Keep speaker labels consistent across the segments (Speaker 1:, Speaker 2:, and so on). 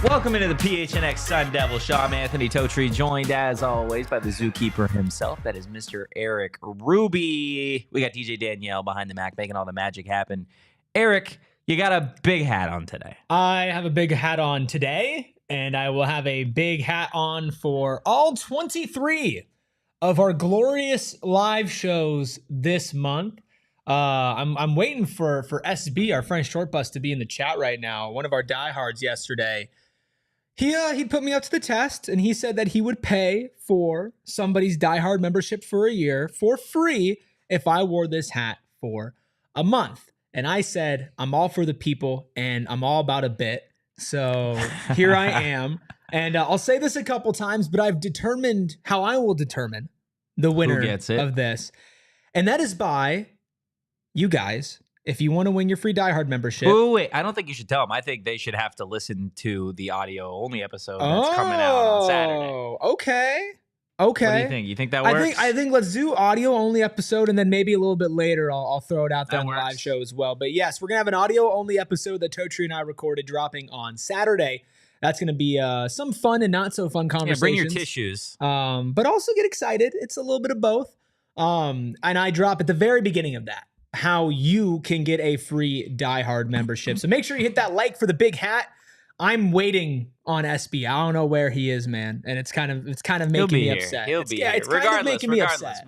Speaker 1: Welcome into the PHNX Sun Devils. Show. I'm Anthony Totri, joined as always by the zookeeper himself. That is Mr. Erik Ruby. We got DJ Danielle behind the Mac making all the magic happen. Erik, you got a big hat on today.
Speaker 2: I have a big hat on today, and I will have a big hat on for all 23 of our glorious live shows this month. I'm waiting for SB, our French short bus, to be in the chat right now. One of our diehards yesterday. He put me up to the test, and he said that he would pay for somebody's diehard membership for a year for free if I wore this hat for a month. And I said, I'm all for the people, and I'm all about a bit. So here I am. And I'll say this a couple times, but I've determined how I will determine the winner of this. And that is by you guys. If you want to win your free diehard membership.
Speaker 1: Oh, wait. I don't think you should tell them. I think they should have to listen to the audio-only episode that's coming out on Saturday.
Speaker 2: Okay.
Speaker 1: What do you think? You think that works?
Speaker 2: I think let's do audio-only episode, and then maybe a little bit later I'll throw it out there on the live show as well. But yes, we're going to have an audio-only episode that Totri and I recorded dropping on Saturday. That's going to be some fun and not so fun conversations.
Speaker 1: Yeah, bring your tissues.
Speaker 2: But also get excited. It's a little bit of both. And I drop at the very beginning of that how you can get a free diehard membership. So make sure you hit that like for the big hat. I'm waiting on SB. I don't know where he is, man, and it's kind of making me upset.
Speaker 1: He'll be here. It's kind of making me upset.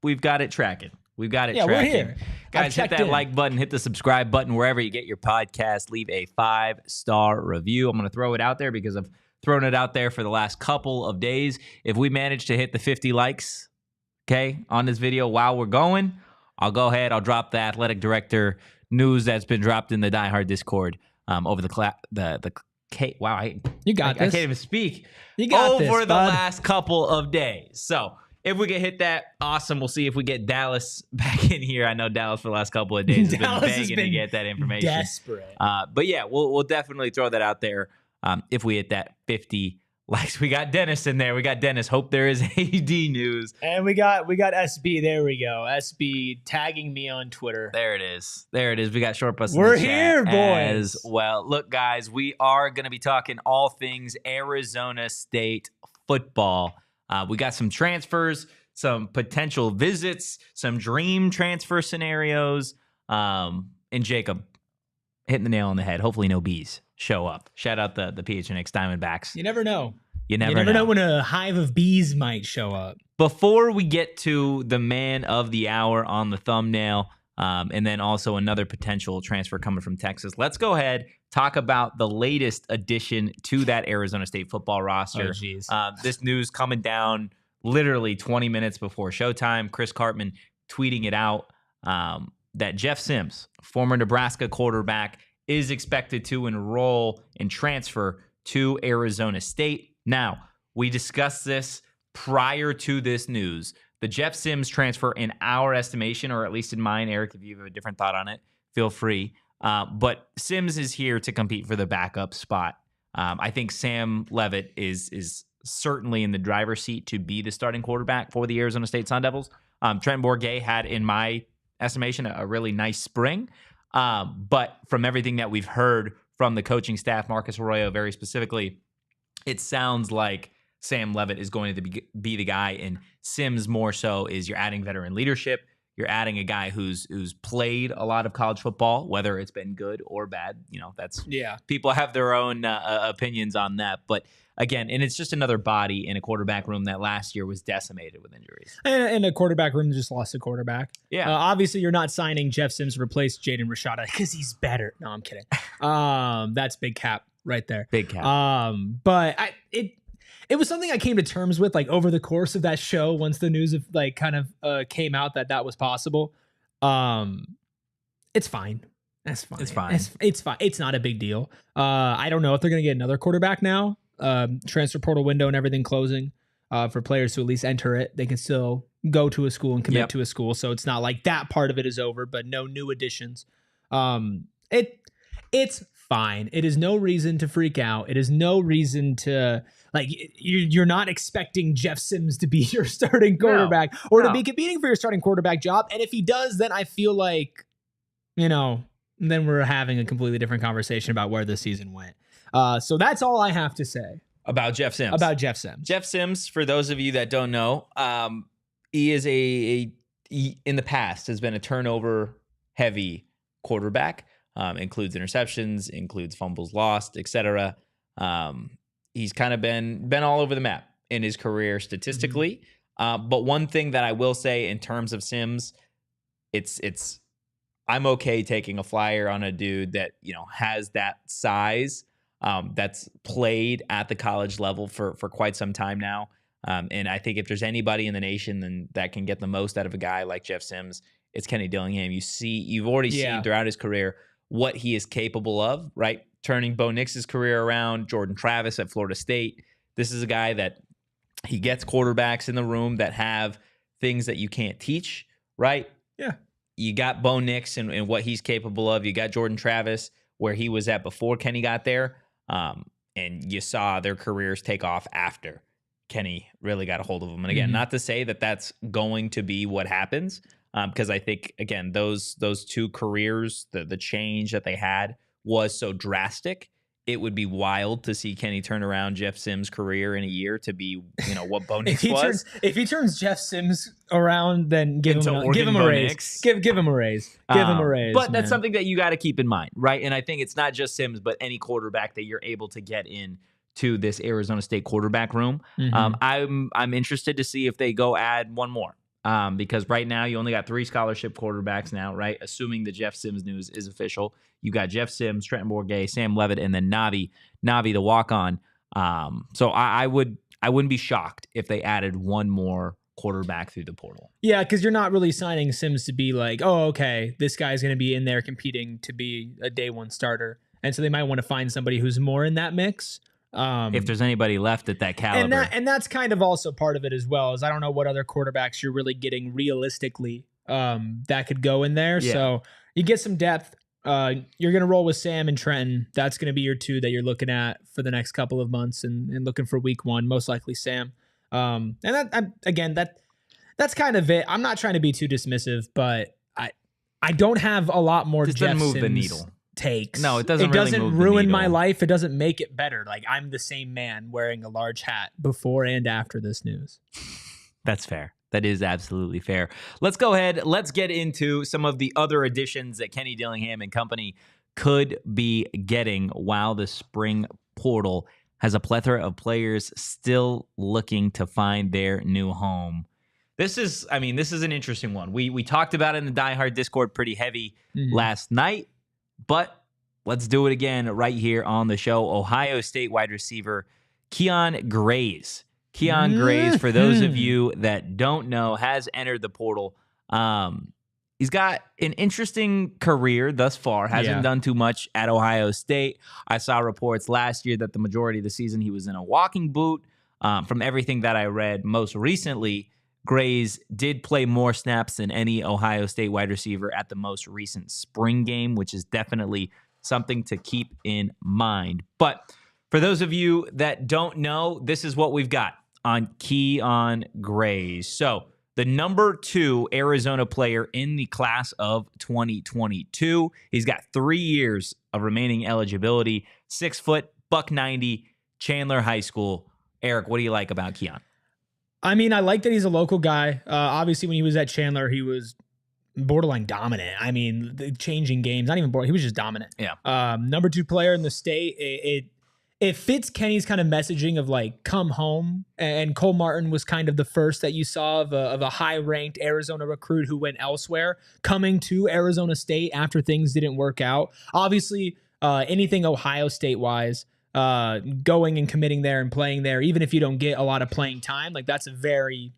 Speaker 1: We've got it tracking. We've got it tracking.
Speaker 2: We're here.
Speaker 1: Guys, hit that like button, hit the subscribe button wherever you get your podcast. Leave a 5-star review. I'm going to throw it out there because I've thrown it out there for the last couple of days. If we manage to hit the 50 likes, okay, on this video while we're going, I'll go ahead. I'll drop the athletic director news that's been dropped in the Die Hard Discord over you got this. I can't even speak.
Speaker 2: You got
Speaker 1: over
Speaker 2: this,
Speaker 1: the last couple of days. So if we can hit that, awesome. We'll see if we get Dallas back in here. I know Dallas for the last couple of days has been begging to get that information.
Speaker 2: Desperate.
Speaker 1: But yeah, we'll definitely throw that out there if we hit that 50 likes. We got Dennis in there. We got Dennis. Hope there is AD news.
Speaker 2: And we got SB. There we go. SB tagging me on Twitter.
Speaker 1: There it is. We got Short Bus.
Speaker 2: We're here, boys.
Speaker 1: As well. Look, guys, we are going to be talking all things Arizona State football. We got some transfers, some potential visits, some dream transfer scenarios. And Jacob hitting the nail on the head. Hopefully no bees show up. Shout out the PHNX Diamondbacks.
Speaker 2: You never know.
Speaker 1: You never know
Speaker 2: when a hive of bees might show up.
Speaker 1: Before we get to the man of the hour on the thumbnail, and then also another potential transfer coming from Texas, let's go ahead, talk about the latest addition to that Arizona State football roster.
Speaker 2: Oh, geez.
Speaker 1: This news coming down literally 20 minutes before showtime. Chris Cartman tweeting it out that Jeff Sims, former Nebraska quarterback, is expected to enroll and transfer to Arizona State. Now, we discussed this prior to this news. The Jeff Sims transfer, in our estimation, or at least in mine, Erik, if you have a different thought on it, feel free. But Sims is here to compete for the backup spot. I think Sam Leavitt is certainly in the driver's seat to be the starting quarterback for the Arizona State Sun Devils. Trent Bourget had, in my estimation, a really nice spring. But from everything that we've heard from the coaching staff, Marcus Arroyo very specifically, it sounds like Sam Leavitt is going to be the guy, and Sims more so is you're adding veteran leadership. You're adding a guy who's played a lot of college football, whether it's been good or bad. You know, people have their own opinions on that. But again, and it's just another body in a quarterback room that last year was decimated with injuries.
Speaker 2: And a quarterback room just lost a quarterback.
Speaker 1: Yeah.
Speaker 2: Obviously, you're not signing Jeff Sims to replace Jaden Rashada because he's better. No, I'm kidding. That's big cap right there.
Speaker 1: Big cap.
Speaker 2: But it was something I came to terms with like over the course of that show. Once the news of like kind of came out that was possible, it's fine. That's fine.
Speaker 1: It's fine.
Speaker 2: It's fine. It's not a big deal. I don't know if they're going to get another quarterback now. Transfer portal window and everything closing for players to at least enter it. They can still go to a school and commit to a school. So it's not like that part of it is over, but no new additions. It's fine. It is no reason to freak out. It is no reason to like you're not expecting Jeff Sims to be your starting quarterback or to be competing for your starting quarterback job. And if he does, then I feel like, then we're having a completely different conversation about where the season went. So that's all I have to say
Speaker 1: about Jeff Sims. Jeff Sims, for those of you that don't know, he is he in the past has been a turnover heavy quarterback. Includes interceptions, includes fumbles lost, etc. He's kind of been all over the map in his career statistically. But one thing that I will say in terms of Sims, it's I'm okay taking a flyer on a dude that has that size, that's played at the college level for quite some time now. And I think if there's anybody in the nation then that can get the most out of a guy like Jeff Sims, it's Kenny Dillingham. You've already seen throughout his career what he is capable of, right? Turning Bo Nix's career around, Jordan Travis at Florida State. This is a guy that he gets quarterbacks in the room that have things that you can't teach, right?
Speaker 2: Yeah.
Speaker 1: You got Bo Nix and what he's capable of. You got Jordan Travis where he was at before Kenny got there. And you saw their careers take off after Kenny really got a hold of them. And again, not to say that that's going to be what happens, because I think, again, those two careers, the change that they had was so drastic. It would be wild to see Kenny turn around Jeff Sims' career in a year to be, what Bo Nix was.
Speaker 2: If he turns Jeff Sims around, then give him a raise. Give him a raise. Give him a raise.
Speaker 1: But that's something that you got to keep in mind, right? And I think it's not just Sims, but any quarterback that you're able to get in to this Arizona State quarterback room. I'm interested to see if they go add one more. Because right now you only got 3 scholarship quarterbacks now, right? Assuming the Jeff Sims news is official. You got Jeff Sims, Trenton Bourget, Sam Levitt, and then Navi the walk-on. So I wouldn't be shocked if they added one more quarterback through the portal.
Speaker 2: Yeah, because you're not really signing Sims to be like, oh, okay, this guy's going to be in there competing to be a day one starter. And so they might want to find somebody who's more in that mix.
Speaker 1: If there's anybody left at that caliber.
Speaker 2: And that's kind of also part of it as well, is I don't know what other quarterbacks you're really getting realistically that could go in there. Yeah. So you get some depth. You're going to roll with Sam and Trenton. That's going to be your 2 that you're looking at for the next couple of months and looking for week 1, most likely Sam. And that's kind of it. I'm not trying to be too dismissive, but I don't have a lot more
Speaker 1: Just
Speaker 2: Jeff
Speaker 1: doesn't move
Speaker 2: Sims
Speaker 1: the needle.
Speaker 2: Takes.
Speaker 1: No, it doesn't.
Speaker 2: It doesn't ruin my life. It doesn't make it better. Like, I'm the same man wearing a large hat before and after this news.
Speaker 1: That's fair. That is absolutely fair. Let's go ahead. Let's get into some of the other additions that Kenny Dillingham and company could be getting while the spring portal has a plethora of players still looking to find their new home. This is an interesting one. We talked about it in the Die Hard Discord pretty heavy last night. But let's do it again right here on the show. Ohio State wide receiver Kyion Grayes. Kyion Grayes, for those of you that don't know, has entered the portal. He's got an interesting career thus far. Hasn't done too much at Ohio State. I saw reports last year that the majority of the season he was in a walking boot. From everything that I read most recently, Grayes did play more snaps than any Ohio State wide receiver at the most recent spring game, which is definitely something to keep in mind. But for those of you that don't know, this is what we've got on Kyion Grayes. So the number 2 Arizona player in the class of 2022. He's got 3 years of remaining eligibility. 6 foot, $190, Chandler High School. Erik, what do you like about Kyion?
Speaker 2: I mean, I like that he's a local guy. Obviously, when he was at Chandler, he was borderline dominant. I mean, changing games, not even borderline. He was just dominant.
Speaker 1: Yeah.
Speaker 2: Number 2 player in the state. It fits Kenny's kind of messaging of like, come home. And Cole Martin was kind of the first that you saw of a high-ranked Arizona recruit who went elsewhere, coming to Arizona State after things didn't work out. Obviously, anything Ohio State-wise going and committing there and playing there, even if you don't get a lot of playing time. Like, that's a very,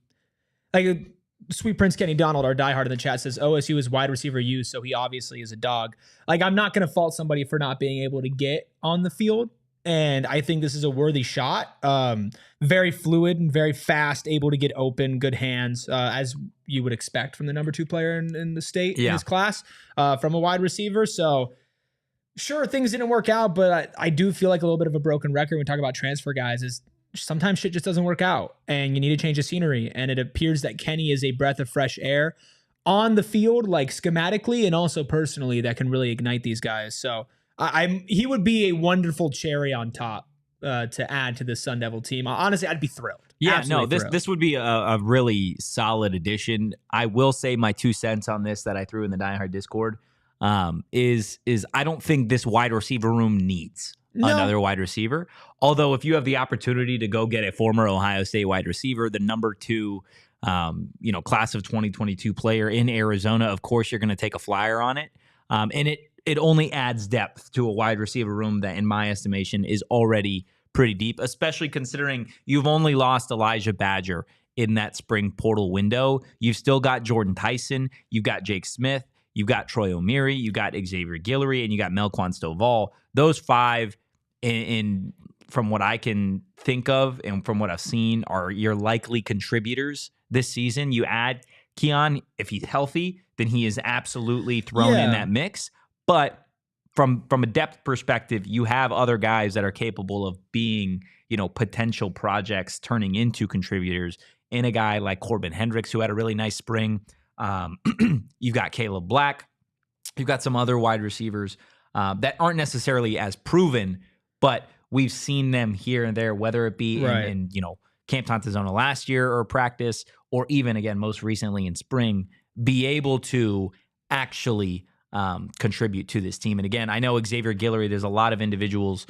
Speaker 2: like, Sweet Prince Kenny Donald, our diehard in the chat, says OSU is wide receiver used, so he obviously is a dog. Like, I'm not going to fault somebody for not being able to get on the field, and I think this is a worthy shot. Very fluid and very fast, able to get open, good hands, as you would expect from the number 2 player in the state in his class, from a wide receiver. So, sure, things didn't work out, but I do feel like a little bit of a broken record when we talk about transfer guys is sometimes shit just doesn't work out and you need to change the scenery. And it appears that Kenny is a breath of fresh air on the field, like schematically and also personally, that can really ignite these guys. So he would be a wonderful cherry on top to add to the Sun Devil team. Honestly, I'd be thrilled.
Speaker 1: Yeah,
Speaker 2: Absolutely
Speaker 1: no, this would be a really solid addition. I will say my 2 cents on this that I threw in the Die Hard Discord is I don't think this wide receiver room needs another wide receiver. Although if you have the opportunity to go get a former Ohio State wide receiver, the number 2, class of 2022 player in Arizona, of course you're going to take a flyer on it. And it only adds depth to a wide receiver room that, in my estimation, is already pretty deep, especially considering you've only lost Elijah Badger in that spring portal window. You've still got Jordan Tyson, you've got Jake Smith, you've got Troy O'Meary, you got Xavier Guillory, and you got Melquan Stovall. Those 5, in from what I can think of and from what I've seen, are your likely contributors this season. You add Kyion, if he's healthy, then he is absolutely thrown in that mix. But from a depth perspective, you have other guys that are capable of being, potential projects turning into contributors. In a guy like Corbin Hendricks, who had a really nice spring. You've got Caleb Black. You've got some other wide receivers that aren't necessarily as proven, but we've seen them here and there, whether it be in Camp Tontezona last year or practice, or even, again, most recently in spring, be able to actually contribute to this team. And again, I know Xavier Guillory, there's a lot of individuals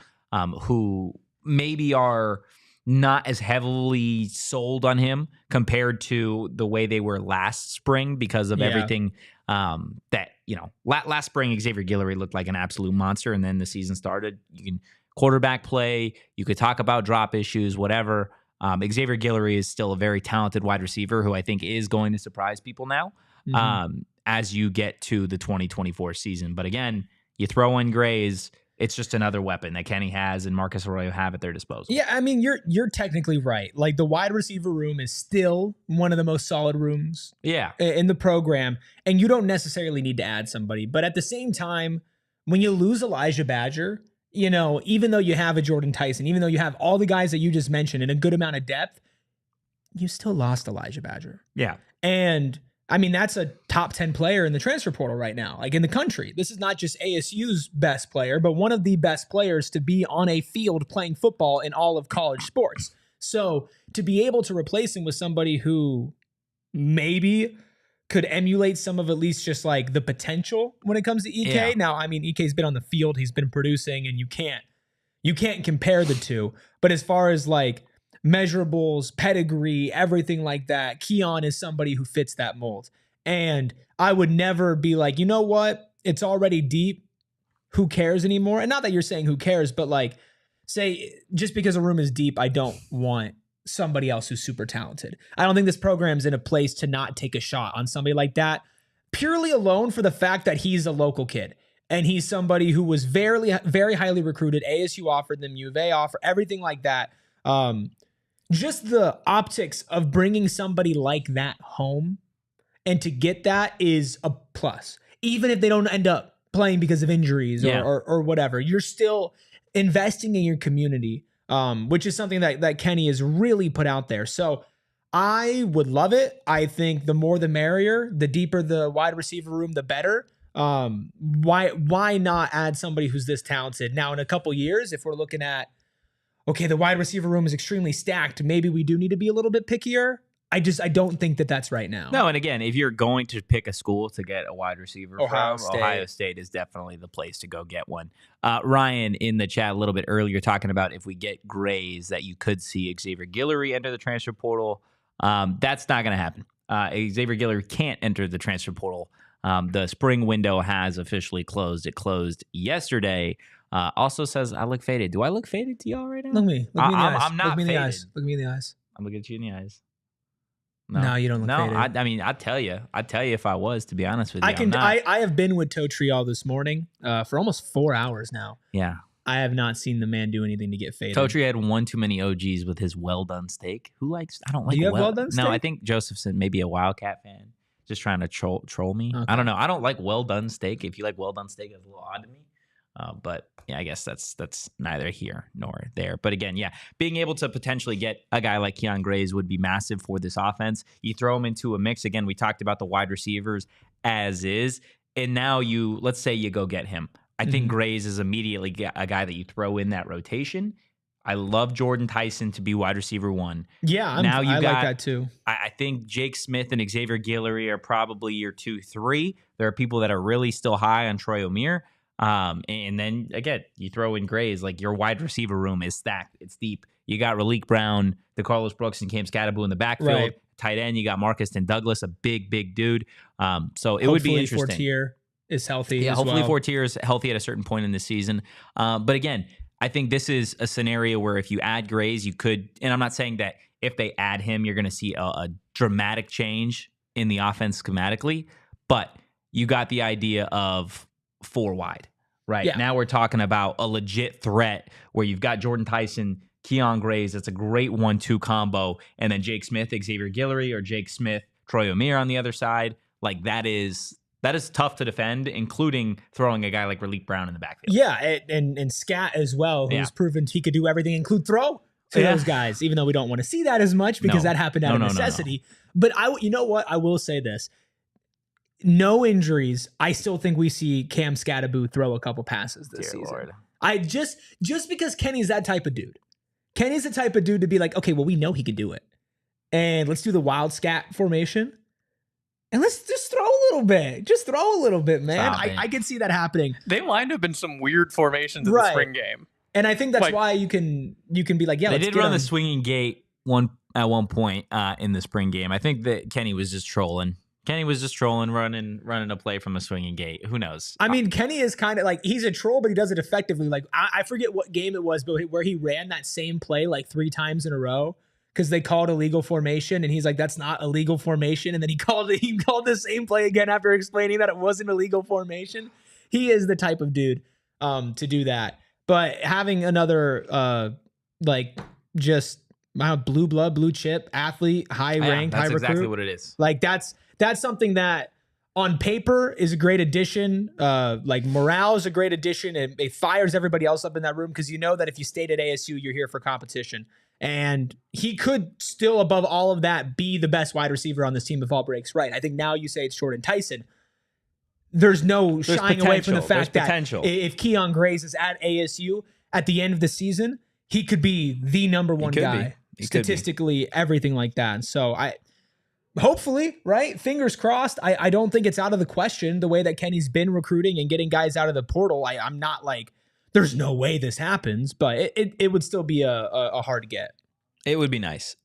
Speaker 1: who maybe are not as heavily sold on him compared to the way they were last spring because of everything that, last spring, Xavier Guillory looked like an absolute monster. And then the season started. You can quarterback play. You could talk about drop issues, whatever. Xavier Guillory is still a very talented wide receiver who I think is going to surprise people now as you get to the 2024 season. But again, you throw in Grayes, it's just another weapon that Kenny has and Marcus Arroyo have at their disposal.
Speaker 2: Yeah, I mean, you're technically right. Like, the wide receiver room is still one of the most solid rooms in the program, and you don't necessarily need to add somebody. But at the same time, when you lose Elijah Badger, even though you have a Jordan Tyson, even though you have all the guys that you just mentioned and a good amount of depth, you still lost Elijah Badger.
Speaker 1: Yeah.
Speaker 2: And I mean, that's a top 10 player in the transfer portal right now, like in the country. This is not just ASU's best player, but one of the best players to be on a field playing football in all of college sports. So to be able to replace him with somebody who maybe could emulate some of at least just like the potential when it comes to EK. Yeah. Now, I mean, EK's been on the field, he's been producing, and you can't compare the two. But as far as like measurables, pedigree, everything like that, Kyion is somebody who fits that mold. And I would never be like, you know what? It's already deep. Who cares anymore? And not that you're saying who cares, but like, say, just because a room is deep, I don't want somebody else who's super talented. I don't think this program's in a place to not take a shot on somebody like that, purely alone for the fact that he's a local kid. And he's somebody who was very, very highly recruited. ASU offered them, U of A offered, everything like that. Just the optics of bringing somebody like that home and to get that is a plus. Even if they don't end up playing because of injuries or whatever, you're still investing in your community, which is something that Kenny has really put out there. So I would love it. I think the more the merrier, the deeper the wide receiver room, the better. Why not add somebody who's this talented? Now, in a couple years, if we're looking at, okay, the wide receiver room is extremely stacked, maybe we do need to be a little bit pickier. I don't think that that's right now.
Speaker 1: No, and again, if you're going to pick a school to get a wide receiver
Speaker 2: Ohio
Speaker 1: State is definitely the place to go get one. Ryan in the chat a little bit earlier talking about if we get Grayes that you could see Xavier Guillory enter the transfer portal. That's not going to happen. Xavier Guillory can't enter the transfer portal The spring window has officially closed. It closed yesterday. Also says I look faded. Do I look faded to y'all right now?
Speaker 2: Look me in the eyes.
Speaker 1: I'm not faded.
Speaker 2: Look me in the eyes.
Speaker 1: I'm looking at you in the eyes.
Speaker 2: No, you don't look faded.
Speaker 1: I mean, I'd tell you if I was, to be honest with you.
Speaker 2: I have been with Totri all this morning for almost 4 hours now.
Speaker 1: Yeah.
Speaker 2: I have not seen the man do anything to get faded.
Speaker 1: Totri had one too many OGs with his well done steak. Who likes? I don't like.
Speaker 2: Do you have well done steak?
Speaker 1: No, I think Josephson may be a Wildcat fan, just trying to troll me.
Speaker 2: Okay.
Speaker 1: I don't know. I don't like well done steak. If you like well done steak, it's a little odd to me. But yeah, I guess that's neither here nor there. But again, yeah, being able to potentially get a guy like Kyion Grayes would be massive for this offense. You throw him into a mix. Again, we talked about the wide receivers as is, and now let's say you go get him. I think Grayes is immediately a guy that you throw in that rotation. I love Jordan Tyson to be wide receiver 1.
Speaker 2: Yeah, I like that too.
Speaker 1: I think Jake Smith and Xavier Guillory are probably your 2, 3. There are people that are really still high on Troy O'Meara. And then again, you throw in Grayes, like your wide receiver room is stacked. It's deep. You got Raleek Brown, DeCarlos Brooks, and Cam Scatterbo in the backfield.
Speaker 2: Right.
Speaker 1: Tight end, you got Marcus and Douglas, a big dude. So it would be interesting.
Speaker 2: Fortier is healthy.
Speaker 1: Yeah,
Speaker 2: as
Speaker 1: hopefully
Speaker 2: well.
Speaker 1: Fortier is healthy at a certain point in the season. But again, I think this is a scenario where if you add Grayes, you could, and I'm not saying that if they add him, you're going to see a dramatic change in the offense schematically, but you got the idea of 4 wide. Right.
Speaker 2: Yeah.
Speaker 1: Now we're talking about a legit threat where you've got Jordan Tyson, Kyion Grayes. That's a great 1-2 combo. And then Jake Smith, Xavier Guillory, or Jake Smith, Troy O'Meara on the other side. Like that is tough to defend, including throwing a guy like Raleek Brown in the backfield.
Speaker 2: Yeah. And Scat as well, who's proven he could do everything, include throw to those guys, even though we don't want to see that as much because that happened out of necessity. No. But you know what? I will say this. No injuries. I still think we see Cam Scatterbo throw a couple passes this season. Lord. I just because Kenny's that type of dude. Kenny's the type of dude to be like, okay, well, we know he can do it. And let's do the wild scat formation. And let's just throw a little bit. Just throw a little bit, man. I can see that happening.
Speaker 3: They lined up in some weird formations in the spring game.
Speaker 2: And I think that's why you can be like, yeah,
Speaker 1: they did run the swinging gate at one point in the spring game. I think that Kenny was just trolling. Running a play from a swinging gate. Who knows?
Speaker 2: I mean, Kenny is kind of like, he's a troll, but he does it effectively. Like, I forget what game it was, but where he ran that same play like 3 times in a row because they called illegal formation, and he's like, that's not illegal formation. And then he called the same play again after explaining that it wasn't illegal formation. He is the type of dude to do that. But having another just blue blood, blue chip athlete, high ranked, high recruit. That's
Speaker 1: exactly what it is.
Speaker 2: Like that's something that on paper is a great addition. Like morale is a great addition. It fires everybody else up in that room because you know that if you stayed at ASU, you're here for competition. And he could still, above all of that, be the best wide receiver on this team if all breaks right. I think now you say it's Jordan Tyson. There's shying away from the fact that if Kyion Grayes is at ASU at the end of the season, he could be the number 1 guy. Statistically, everything like that. And so hopefully, right? Fingers crossed. I don't think it's out of the question the way that Kenny's been recruiting and getting guys out of the portal. I'm not like, there's no way this happens, but it would still be a hard get.
Speaker 1: It would be nice.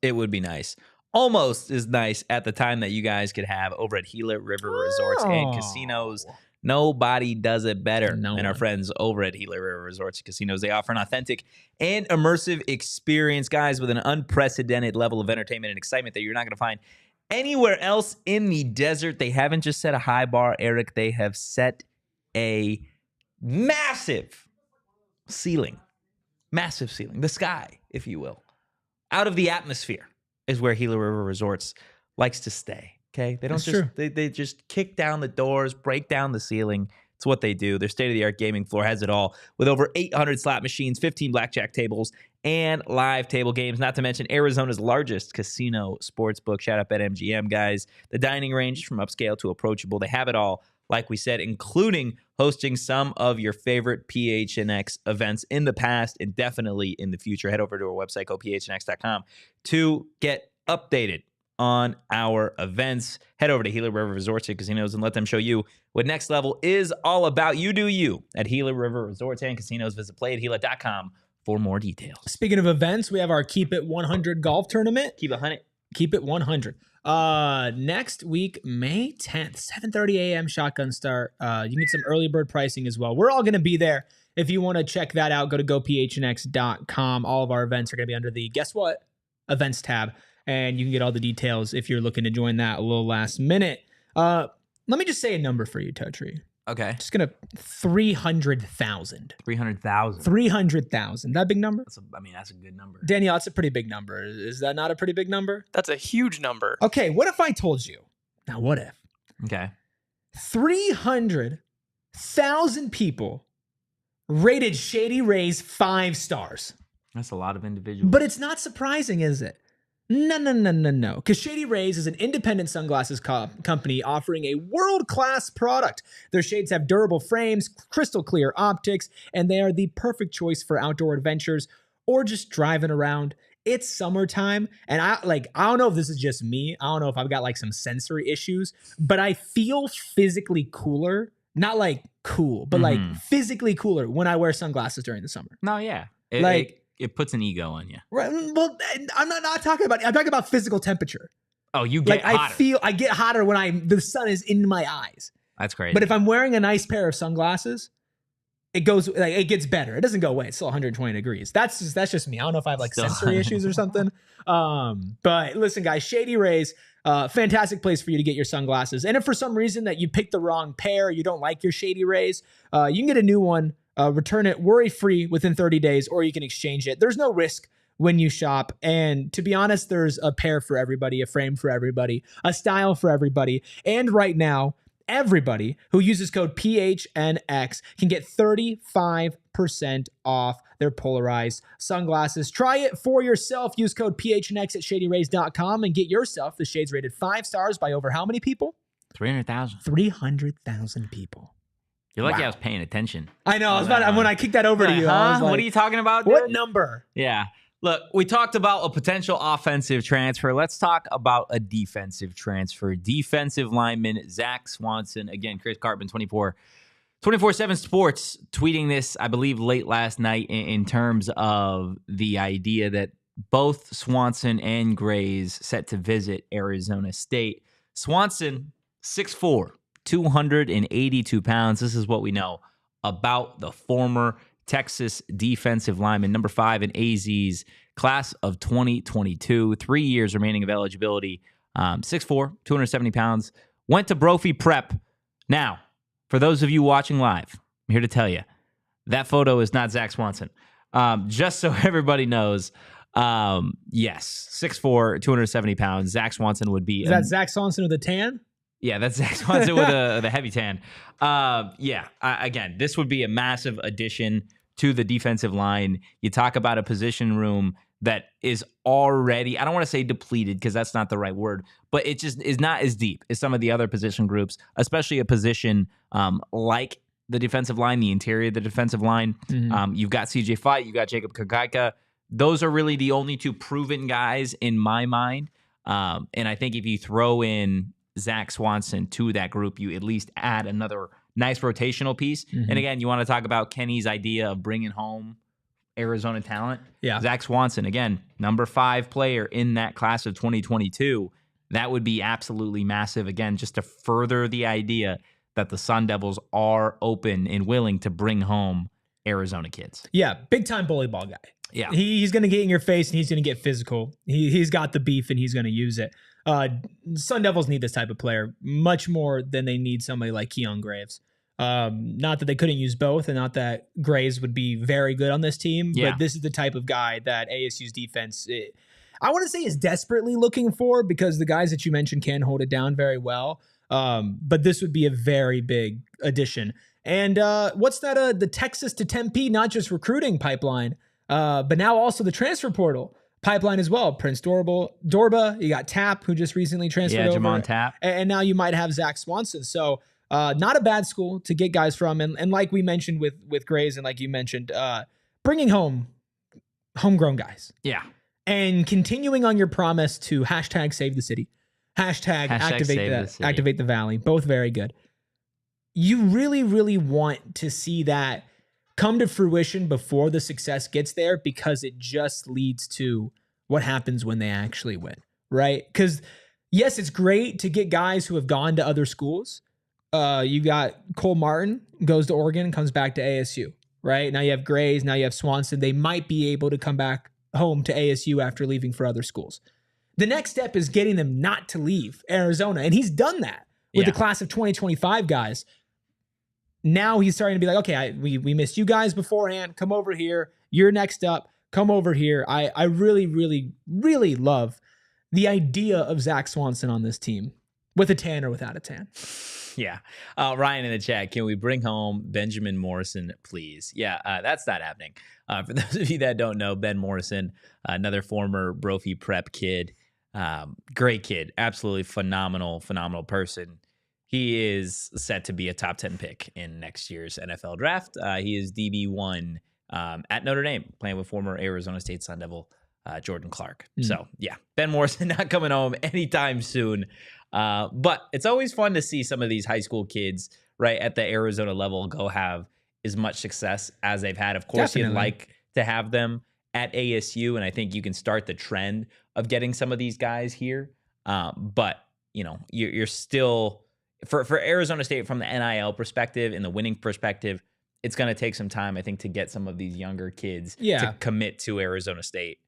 Speaker 1: Almost as nice at the time that you guys could have over at Gila River Resorts and Casinos. Nobody does it better than our friends over at Gila River Resorts and Casinos. They offer an authentic and immersive experience, guys, with an unprecedented level of entertainment and excitement that you're not going to find anywhere else in the desert. They haven't just set a high bar, Erik. They have set a massive ceiling. The sky, if you will. Out of the atmosphere is where Gila River Resorts likes to stay. Okay, they don't they just kick down the doors, break down the ceiling. It's what they do. Their state-of-the-art gaming floor has it all with over 800 slot machines, 15 blackjack tables, and live table games, not to mention Arizona's largest casino sportsbook. Shout out BetMGM, guys. The dining range from upscale to approachable. They have it all, like we said, including hosting some of your favorite PHNX events in the past and definitely in the future. Head over to our website, go phnx.com, to get updated on our events. Head over to Gila River Resorts and Casinos and let them show you what Next Level is all about. You do you at Gila River Resorts and Casinos. Visit playatgila.com for more details.
Speaker 2: Speaking of events, we have our Keep It 100 golf tournament.
Speaker 1: Keep it 100.
Speaker 2: Keep It 100. Next week, May 10th, 7:30 a.m. shotgun start. You can get some early bird pricing as well. We're all going to be there. If you want to check that out, go to gophnx.com. All of our events are going to be under the Guess What? Events tab. And you can get all the details if you're looking to join that a little last minute. Let me just say a number for you, Totri.
Speaker 1: Okay.
Speaker 2: Just going to 300,000.
Speaker 1: 300,000.
Speaker 2: 300,000. That big number?
Speaker 1: That's a good number.
Speaker 2: Danielle, that's a pretty big number. Is that not a pretty big number?
Speaker 3: That's a huge number.
Speaker 2: Okay, what if I told you? Now, what if?
Speaker 1: Okay.
Speaker 2: 300,000 people rated Shady Rays 5 stars.
Speaker 1: That's a lot of individuals.
Speaker 2: But it's not surprising, is it? No. Because Shady Rays is an independent sunglasses company offering a world-class product. Their shades have durable frames, crystal clear optics, and they are the perfect choice for outdoor adventures or just driving around. It's summertime, and I don't know if this is just me. I don't know if I've got like some sensory issues, but I feel physically cooler. Not like cool, but like physically cooler when I wear sunglasses during the summer.
Speaker 1: No, yeah. It puts an ego on you.
Speaker 2: Right. Well, I'm not talking about. I'm talking about physical temperature.
Speaker 1: Oh, you get hotter.
Speaker 2: I get hotter when the sun is in my eyes.
Speaker 1: That's crazy.
Speaker 2: But if I'm wearing a nice pair of sunglasses, it gets better. It doesn't go away. It's still 120 degrees. That's just me. I don't know if I have like sensory issues or something. But listen, guys, Shady Rays, fantastic place for you to get your sunglasses. And if for some reason that you picked the wrong pair, you don't like your Shady Rays, you can get a new one. Return it worry-free within 30 days, or you can exchange it. There's no risk when you shop. And to be honest, there's a pair for everybody, a frame for everybody, a style for everybody. And right now, everybody who uses code PHNX can get 35% off their polarized sunglasses. Try it for yourself. Use code PHNX at shadyrays.com and get yourself the shades rated 5 stars by over how many people?
Speaker 1: 300,000.
Speaker 2: 300,000 people.
Speaker 1: You're lucky I was paying attention.
Speaker 2: I know. When I kicked that over to you, I was like,
Speaker 1: what are you talking about, dude?
Speaker 2: What number?
Speaker 1: Yeah. Look, we talked about a potential offensive transfer. Let's talk about a defensive transfer. Defensive lineman Zac Swanson. Again, Chris Cartman, 24/7 Sports, tweeting this, I believe, late last night in terms of the idea that both Swanson and Grayes set to visit Arizona State. Swanson, 6'4", 282 pounds. This is what we know about the former Texas defensive lineman, number 5 in AZ's class of 2022, 3 years remaining of eligibility, 6'4", 270 pounds, went to Brophy Prep. Now, for those of you watching live, I'm here to tell you, that photo is not Zac Swanson. Just so everybody knows, yes, 6'4", 270 pounds, Zac Swanson would be...
Speaker 2: Is that Zac Swanson with a tan?
Speaker 1: Yeah, that's Zac Swanson with the heavy tan. Again, this would be a massive addition to the defensive line. You talk about a position room that is already, I don't want to say depleted because that's not the right word, but it just is not as deep as some of the other position groups, especially a position like the defensive line, the interior of the defensive line. You've got CJ Fight, you've got Jacob Kakaika. Those are really the only two proven guys in my mind. And I think if you throw in Zac Swanson to that group, you at least add another nice rotational piece. And again, you want to talk about Kenny's idea of bringing home Arizona talent. Yeah. Zac Swanson, again, number 5 player in that class of 2022. That would be absolutely massive. Again, just to further the idea that the Sun Devils are open and willing to bring home Arizona kids.
Speaker 2: Yeah, big time bully ball guy.
Speaker 1: Yeah.
Speaker 2: He's going to get in your face and he's going to get physical. He's got the beef and he's going to use it. Sun Devils need this type of player much more than they need somebody like Kyion Grayes. Not that they couldn't use both and not that Grayes would be very good on this team, but this is the type of guy that ASU's defense, I want to say, is desperately looking for, because the guys that you mentioned can hold it down very well. But this would be a very big addition. And what's that? The Texas to Tempe, not just recruiting pipeline, but now also the transfer portal pipeline as well. Prince Dorba, you got Tapp, who just recently transferred over.
Speaker 1: Jamon Tapp.
Speaker 2: And now you might have Zac Swanson. So not a bad school to get guys from. And like we mentioned with Grayes and like you mentioned, bringing home homegrown guys.
Speaker 1: Yeah.
Speaker 2: And continuing on your promise to hashtag save the city, hashtag activate the valley. Both very good. You really, really want to see that come to fruition before the success gets there, because it just leads to what happens when they actually win, right? Because yes, it's great to get guys who have gone to other schools. You got Cole Martin goes to Oregon, comes back to ASU, right? Now you have Grayes, now you have Swanson. They might be able to come back home to ASU after leaving for other schools. The next step is getting them not to leave Arizona. And he's done that with the class of 2025 guys. Now he's starting to be like, okay, we missed you guys beforehand. Come over here. You're next up. Come over here. I really, really, really love the idea of Zac Swanson on this team, with a tan or without a tan.
Speaker 1: Yeah. Ryan in the chat, can we bring home Benjamin Morrison, please? Yeah, that's not happening. For those of you that don't know, Ben Morrison, another former Brophy Prep kid, great kid, absolutely phenomenal person. He is set to be a top 10 pick in next year's NFL draft. He is DB1 at Notre Dame, playing with former Arizona State Sun Devil Jordan Clark. So, yeah, Ben Morrison not coming home anytime soon. But it's always fun to see some of these high school kids, right, at the Arizona level go have as much success as they've had. Of course, you'd like to have them at ASU, and I think you can start the trend of getting some of these guys here. But, you know, you're still, for Arizona State from the NIL perspective and the winning perspective, it's going to take some time, I think, to get some of these younger kids to commit to Arizona State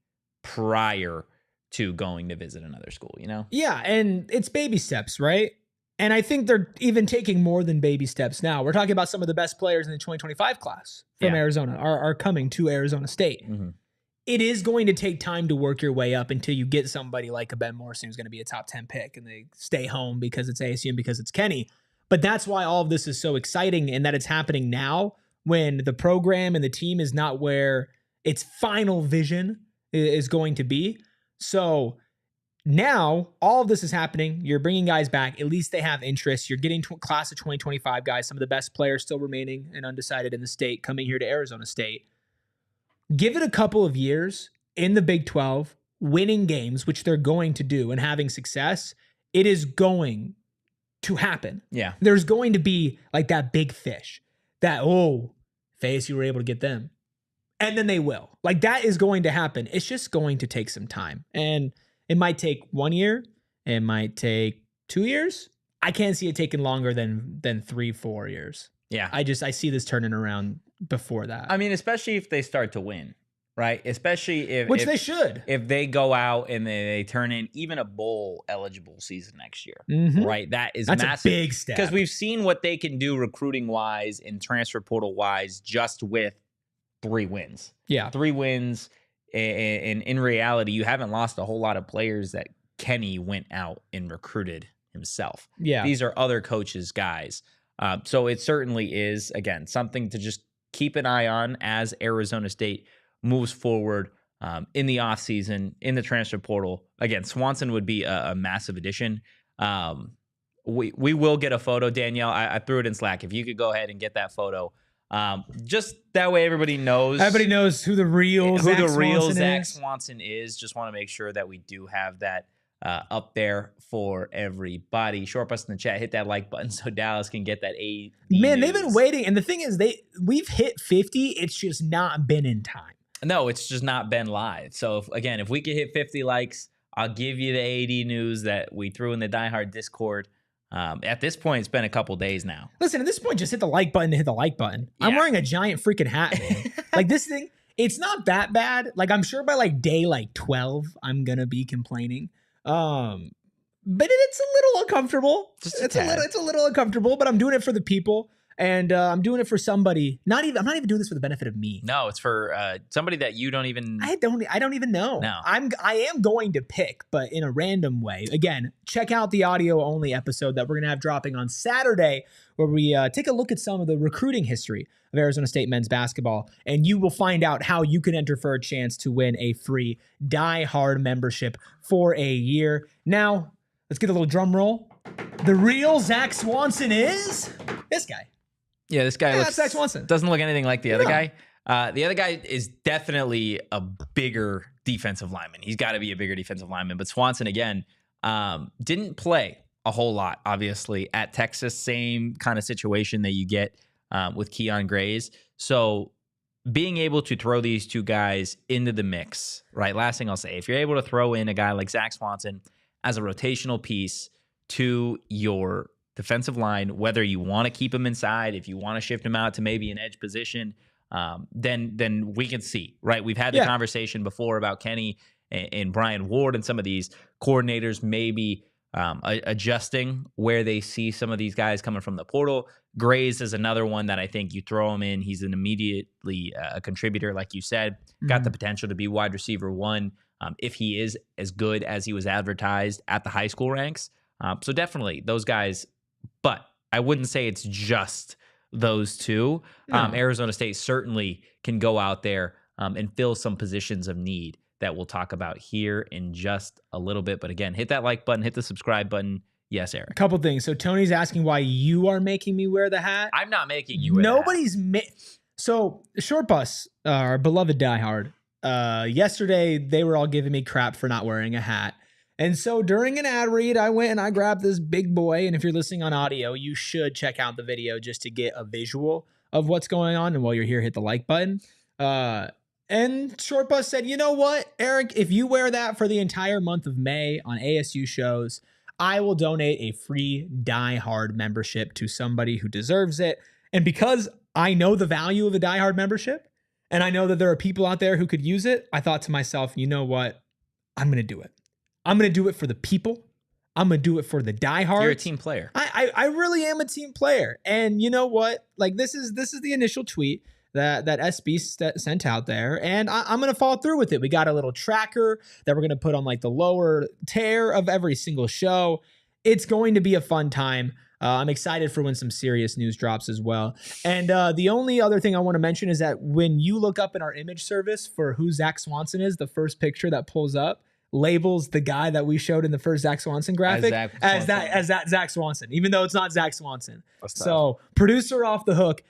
Speaker 1: prior to going to visit another school, you know?
Speaker 2: Yeah, and it's baby steps, right? And I think they're even taking more than baby steps now. We're talking about some of the best players in the 2025 class from Arizona are coming to Arizona State. Mm-hmm. It is going to take time to work your way up until you get somebody like a Ben Morrison who's going to be a top 10 pick and they stay home because it's ASU and because it's Kenny. But that's why all of this is so exciting, and that it's happening now when the program and the team is not where its final vision is going to be. So now all of this is happening. You're bringing guys back. At least they have interest. You're getting class of 2025 guys, some of the best players still remaining and undecided in the state, coming here to Arizona State. Give it a couple of years in the Big 12, winning games, which they're going to do, and having success. It is going to happen.
Speaker 1: Yeah.
Speaker 2: There's going to be like that big fish that, if ASU were able to get them. And then they will. Like, that is going to happen. It's just going to take some time. And it might take 1 year. It might take 2 years. I can't see it taking longer than 3-4 years.
Speaker 1: Yeah.
Speaker 2: I see this turning around before that.
Speaker 1: I mean, especially if they start to win, right? Especially if
Speaker 2: they should.
Speaker 1: If they go out and they turn in even a bowl eligible season next year, right? That's massive.
Speaker 2: A big step.
Speaker 1: Because we've seen what they can do recruiting wise and transfer portal wise just with 3 wins.
Speaker 2: Yeah.
Speaker 1: 3 wins. And in reality, you haven't lost a whole lot of players that Kenny went out and recruited himself.
Speaker 2: Yeah.
Speaker 1: These are other coaches' guys. So it certainly is, again, something to just keep an eye on as Arizona State moves forward in the offseason, in the transfer portal. Again, Swanson would be a massive addition. We will get a photo, Danielle. I threw it in Slack. If you could go ahead and get that photo. Just that way everybody knows.
Speaker 2: Everybody knows who the real
Speaker 1: Zac Swanson is. Just want to make sure that we do have that up there for everybody. Short bus in the chat. Hit that like button so Dallas can get that AD
Speaker 2: Man,
Speaker 1: news.
Speaker 2: they've been waiting. And the thing is, we've hit 50. It's just not been in time.
Speaker 1: No, it's just not been live. So, if we could hit 50 likes, I'll give you the AD news that we threw in the Die Hard Discord. At this point, it's been a couple days now.
Speaker 2: Listen, at this point, just hit the like button to hit the like button. Yeah. I'm wearing a giant freaking hat, man. Like, this thing, it's not that bad. Like, I'm sure by like day 12, I'm going to be complaining. But it's a little uncomfortable. It's a little uncomfortable, but I'm doing it for the people. And I'm doing it for somebody. I'm not even doing this for the benefit of me.
Speaker 1: No, it's for somebody that you don't even.
Speaker 2: I don't even know.
Speaker 1: No.
Speaker 2: I am going to pick, but in a random way. Again, check out the audio only episode that we're gonna have dropping on Saturday, where we take a look at some of the recruiting history of Arizona State men's basketball, and you will find out how you can enter for a chance to win a free Die Hard membership for a year. Now, let's get a little drum roll. The real Zac Swanson is this guy.
Speaker 1: Yeah, this guy
Speaker 2: Zac Swanson.
Speaker 1: Doesn't look anything like the other guy. The other guy is definitely a bigger defensive lineman. He's got to be a bigger defensive lineman. But Swanson, again, didn't play a whole lot, obviously, at Texas. Same kind of situation that you get with Kyion Grayes. So being able to throw these two guys into the mix, right? Last thing I'll say, if you're able to throw in a guy like Zac Swanson as a rotational piece to your defensive line, whether you want to keep him inside, if you want to shift him out to maybe an edge position, then we can see, right? We've had the conversation before about Kenny and Brian Ward and some of these coordinators maybe adjusting where they see some of these guys coming from the portal. Grayes is another one that I think you throw him in. He's an immediately a contributor, like you said, got the potential to be wide receiver 1 if he is as good as he was advertised at the high school ranks. So definitely those guys, but I wouldn't say it's just those two. No. Arizona State certainly can go out there and fill some positions of need that we'll talk about here in just a little bit. But again, hit that like button, hit the subscribe button. Yes, Erik.
Speaker 2: A couple things. So Tony's asking why you are making me wear the hat.
Speaker 1: I'm not making you wear
Speaker 2: Nobody's the hat. So Short Bus, our beloved diehard, yesterday they were all giving me crap for not wearing a hat. And so during an ad read, I went and I grabbed this big boy. And if you're listening on audio, you should check out the video just to get a visual of what's going on. And while you're here, hit the like button. And Short Bus said, you know what, Erik, if you wear that for the entire month of May on ASU shows, I will donate a free Die Hard membership to somebody who deserves it. And because I know the value of a Die Hard membership, and I know that there are people out there who could use it, I thought to myself, you know what, I'm going to do it. I'm going to do it for the people. I'm going to do it for the diehards.
Speaker 1: You're a team player.
Speaker 2: I really am a team player. And you know what? Like this is the initial tweet that SB sent out there. And I'm going to follow through with it. We got a little tracker that we're going to put on like the lower tier of every single show. It's going to be a fun time. I'm excited for when some serious news drops as well. And the only other thing I want to mention is that when you look up in our image service for who Zac Swanson is, the first picture that pulls up labels the guy that we showed in the first Zac Swanson graphic as that Zac Swanson, even though it's not Zac Swanson. So producer off the hook,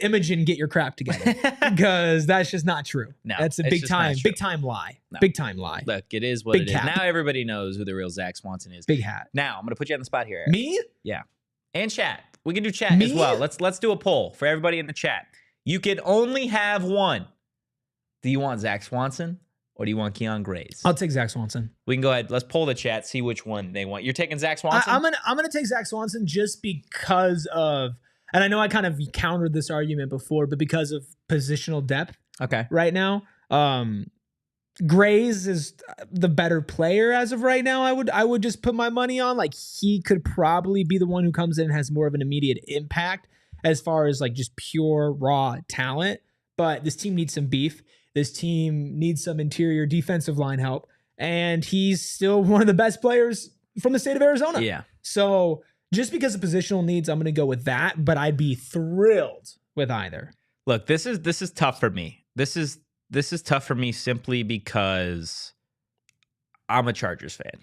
Speaker 2: Imogen, get your crap together because that's just not true. No, that's a big time lie. No. Big time lie.
Speaker 1: Look, it is what it is. Now everybody knows who the real Zac Swanson is.
Speaker 2: Big hat.
Speaker 1: Now I'm going to put you on the spot here, Erik.
Speaker 2: Me?
Speaker 1: Yeah. And chat. We can do chat as well. Let's do a poll for everybody in the chat. You can only have one. Do you want Zac Swanson? Or do you want Kyion Grayes?
Speaker 2: I'll take Zac Swanson.
Speaker 1: We can go ahead. Let's poll the chat, see which one they want. You're taking Zac Swanson?
Speaker 2: I'm gonna take Zac Swanson just because of, and I know I kind of countered this argument before, but because of positional depth.
Speaker 1: Okay.
Speaker 2: Right now, Grayes is the better player as of right now. I would just put my money on like he could probably be the one who comes in and has more of an immediate impact as far as like just pure raw talent. But this team needs some beef. This team needs some interior defensive line help. And he's still one of the best players from the state of Arizona.
Speaker 1: Yeah.
Speaker 2: So just because of positional needs, I'm going to go with that. But I'd be thrilled with either.
Speaker 1: Look, this is tough for me. This is tough for me simply because I'm a Chargers fan.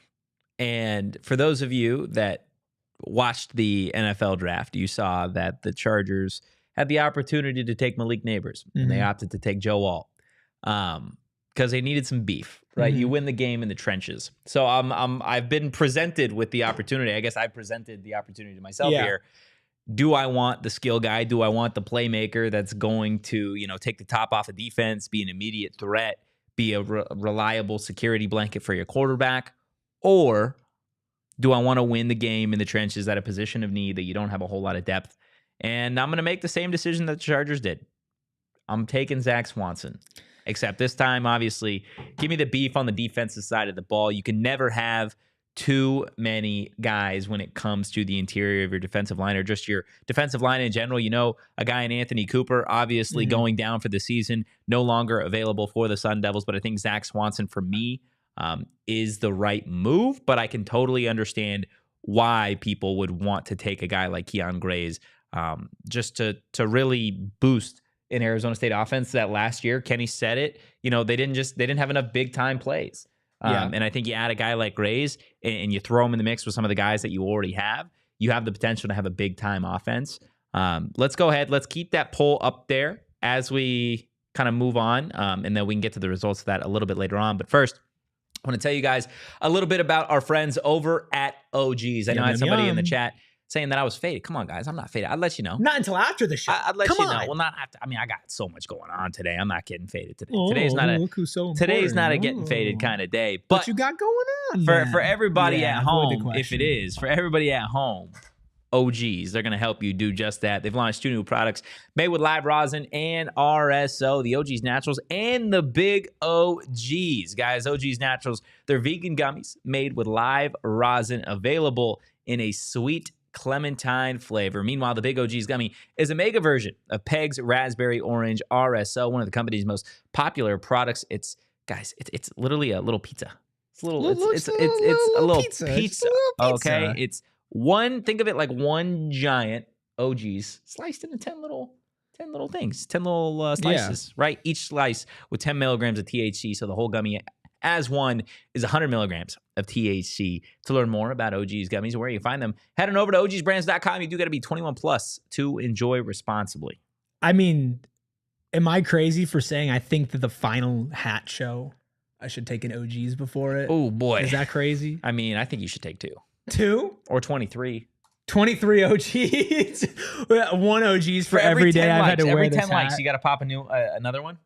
Speaker 1: And for those of you that watched the NFL draft, you saw that the Chargers had the opportunity to take Malik Neighbors. And they opted to take Joe Alt. Because they needed some beef, right? You win the game in the trenches. So I've been presented with the opportunity. I guess I presented the opportunity to myself here. Do I want the skill guy? Do I want the playmaker that's going to, take the top off of defense, be an immediate threat, be a reliable security blanket for your quarterback? Or do I want to win the game in the trenches at a position of need that you don't have a whole lot of depth? And I'm going to make the same decision that the Chargers did. I'm taking Zac Swanson. Except this time, obviously, give me the beef on the defensive side of the ball. You can never have too many guys when it comes to the interior of your defensive line or just your defensive line in general. A guy in Anthony Cooper, obviously going down for the season, no longer available for the Sun Devils. But I think Zac Swanson, for me, is the right move. But I can totally understand why people would want to take a guy like Kyion Grayes just to really boost in Arizona State offense. That last year, Kenny said it, they didn't have enough big time plays. And I think you add a guy like Grayes and you throw him in the mix with some of the guys that you already have, you have the potential to have a big time offense. Let's go ahead. Let's keep that poll up there as we kind of move on. And then we can get to the results of that a little bit later on. But first, I want to tell you guys a little bit about our friends over at OGs. I know I had somebody in the chat saying that I was faded. Come on, guys. I'm not faded. I'd let you know.
Speaker 2: Not until after the show.
Speaker 1: I'd let
Speaker 2: Come
Speaker 1: you
Speaker 2: on.
Speaker 1: know. Well, not after. I mean, I got so much going on today. I'm not getting faded today.
Speaker 2: Oh,
Speaker 1: Today's not
Speaker 2: look who's so
Speaker 1: today's not a
Speaker 2: important.
Speaker 1: getting faded kind of day.
Speaker 2: What
Speaker 1: But
Speaker 2: you got going on
Speaker 1: for everybody
Speaker 2: Yeah,
Speaker 1: at
Speaker 2: avoid the
Speaker 1: home, if it
Speaker 2: question.
Speaker 1: is, for everybody at home, OGs, they're going to help you do just that. They've launched 2 new products made with live rosin and RSO, the OGs Naturals and the Big OGs. Guys, OGs Naturals, they're vegan gummies made with live rosin, available in a sweet clementine flavor. Meanwhile, the Big OGs gummy is a mega version of Peg's Raspberry Orange RSO, one of the company's most popular products. It's literally a little pizza. It's a little it's a little pizza.
Speaker 2: It's a little pizza.
Speaker 1: Okay, it's one. Think of it like one giant OGs sliced into 10 little things, 10 little slices. Right, each slice with 10 milligrams of THC. So the whole gummy, as one, is 100 milligrams of THC. To learn more about OGs gummies and where you find them, head on over to ogsbrands.com. You do got to be 21 plus to enjoy responsibly.
Speaker 2: I mean, am I crazy for saying I think that the final hat show, I should take an OGs before it?
Speaker 1: Oh boy,
Speaker 2: Is that crazy?
Speaker 1: I mean, I think you should take 2
Speaker 2: or
Speaker 1: 23.
Speaker 2: 23 OGs. 1 OGs for every day I've had to wear
Speaker 1: every
Speaker 2: this
Speaker 1: 10 likes,
Speaker 2: hat.
Speaker 1: you got to pop a new another one.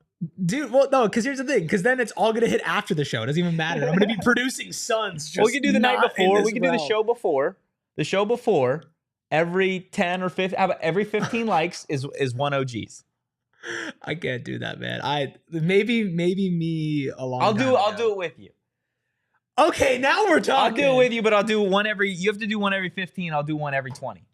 Speaker 2: Dude, well, no, because here's the thing. Because then it's all going to hit after the show. It doesn't even matter. I'm going to be producing Suns. Just
Speaker 1: We can do the night
Speaker 2: not in
Speaker 1: before.
Speaker 2: this
Speaker 1: We can do the
Speaker 2: realm.
Speaker 1: show before. The show before. Every 10 or 15, every 15 likes is 1 OGs.
Speaker 2: I can't do that, man. Maybe me a long
Speaker 1: I'll
Speaker 2: time
Speaker 1: do
Speaker 2: ago.
Speaker 1: it with you.
Speaker 2: Okay, now we're
Speaker 1: I'll
Speaker 2: talking.
Speaker 1: do it with you, but I'll do one every. You have to do one every 15. I'll do one every 20.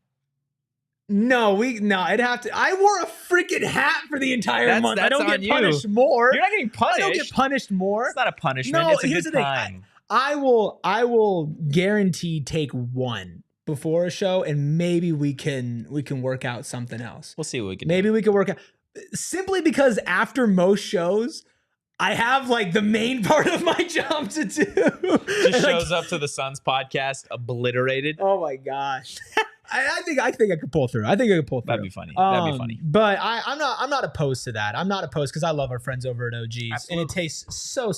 Speaker 2: No, I'd have to. I wore a freaking hat for the entire
Speaker 1: That's-
Speaker 2: month. I
Speaker 1: that's
Speaker 2: don't get
Speaker 1: on you.
Speaker 2: punished more.
Speaker 1: You're not getting punished.
Speaker 2: I don't get punished more.
Speaker 1: It's not a punishment.
Speaker 2: No,
Speaker 1: it's a
Speaker 2: here's
Speaker 1: good
Speaker 2: the thing.
Speaker 1: time.
Speaker 2: I will guarantee take 1 before a show, and maybe we can work out something else.
Speaker 1: We'll see what we can
Speaker 2: Maybe
Speaker 1: do.
Speaker 2: we can work out, simply because after most shows, I have like the main part of my job to do.
Speaker 1: Just shows up to the Suns podcast obliterated.
Speaker 2: Oh my gosh. I think I could pull through. That'd
Speaker 1: be funny. That'd be funny.
Speaker 2: But I'm not opposed to that. I'm not opposed because I love our friends over at OGs.
Speaker 1: Absolutely.
Speaker 2: And it tastes so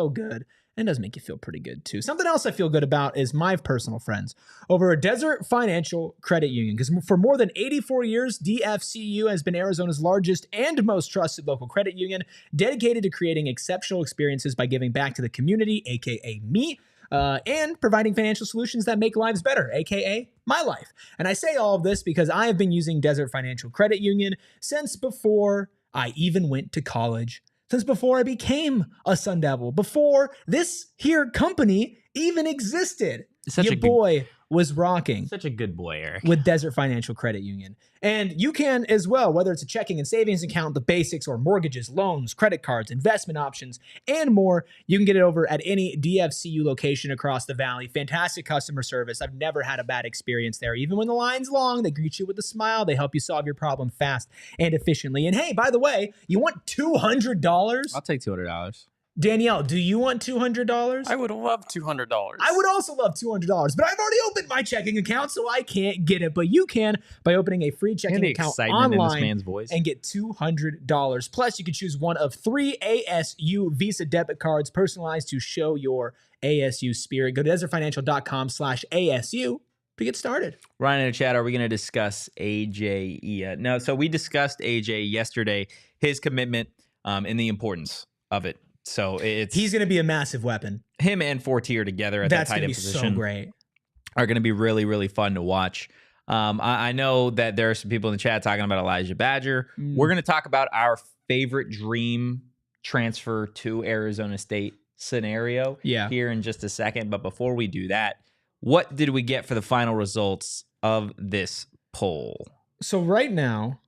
Speaker 2: good. And it does make you feel pretty good too. Something else I feel good about is my personal friends over at Desert Financial Credit Union. Because for more than 84 years, DFCU has been Arizona's largest and most trusted local credit union, dedicated to creating exceptional experiences by giving back to the community, aka me, and providing financial solutions that make lives better, aka my life. And I say all of this because I have been using Desert Financial Credit Union since before I even went to college. Since before I became a Sun Devil, before this here company even existed. Your boy was rocking
Speaker 1: Such a good boy, Erik.
Speaker 2: with Desert Financial Credit Union. And you can as well, whether it's a checking and savings account, the basics, or mortgages, loans, credit cards, investment options, and more. You can get it over at any DFCU location across the valley. Fantastic customer service. I've never had a bad experience there. Even when the line's long, they greet you with a smile. They help you solve your problem fast and efficiently. And hey, by the way, you want $200?
Speaker 1: I'll take $200.
Speaker 2: Danielle, do you want $200?
Speaker 3: I would love $200.
Speaker 2: I would also love $200, but I've already opened my checking account, so I can't get it. But you can by opening a free checking
Speaker 1: the
Speaker 2: account
Speaker 1: excitement in this
Speaker 2: online
Speaker 1: man's voice.
Speaker 2: and get $200. Plus, you can choose one of 3 ASU Visa debit cards personalized to show your ASU spirit. Go to desertfinancial.com/ASU to get started.
Speaker 1: Ryan in the chat, are we going to discuss AJ? No, so we discussed AJ yesterday, his commitment and the importance of it. So
Speaker 2: He's going to be a massive weapon.
Speaker 1: Him and Fortier together at
Speaker 2: That's
Speaker 1: that tight
Speaker 2: going
Speaker 1: end
Speaker 2: to be
Speaker 1: position
Speaker 2: so great.
Speaker 1: are going to be really, really fun to watch. I know that there are some people in the chat talking about Elijah Badger. We're going to talk about our favorite dream transfer to Arizona State scenario here in just a second. But before we do that, what did we get for the final results of this poll?
Speaker 2: So right now,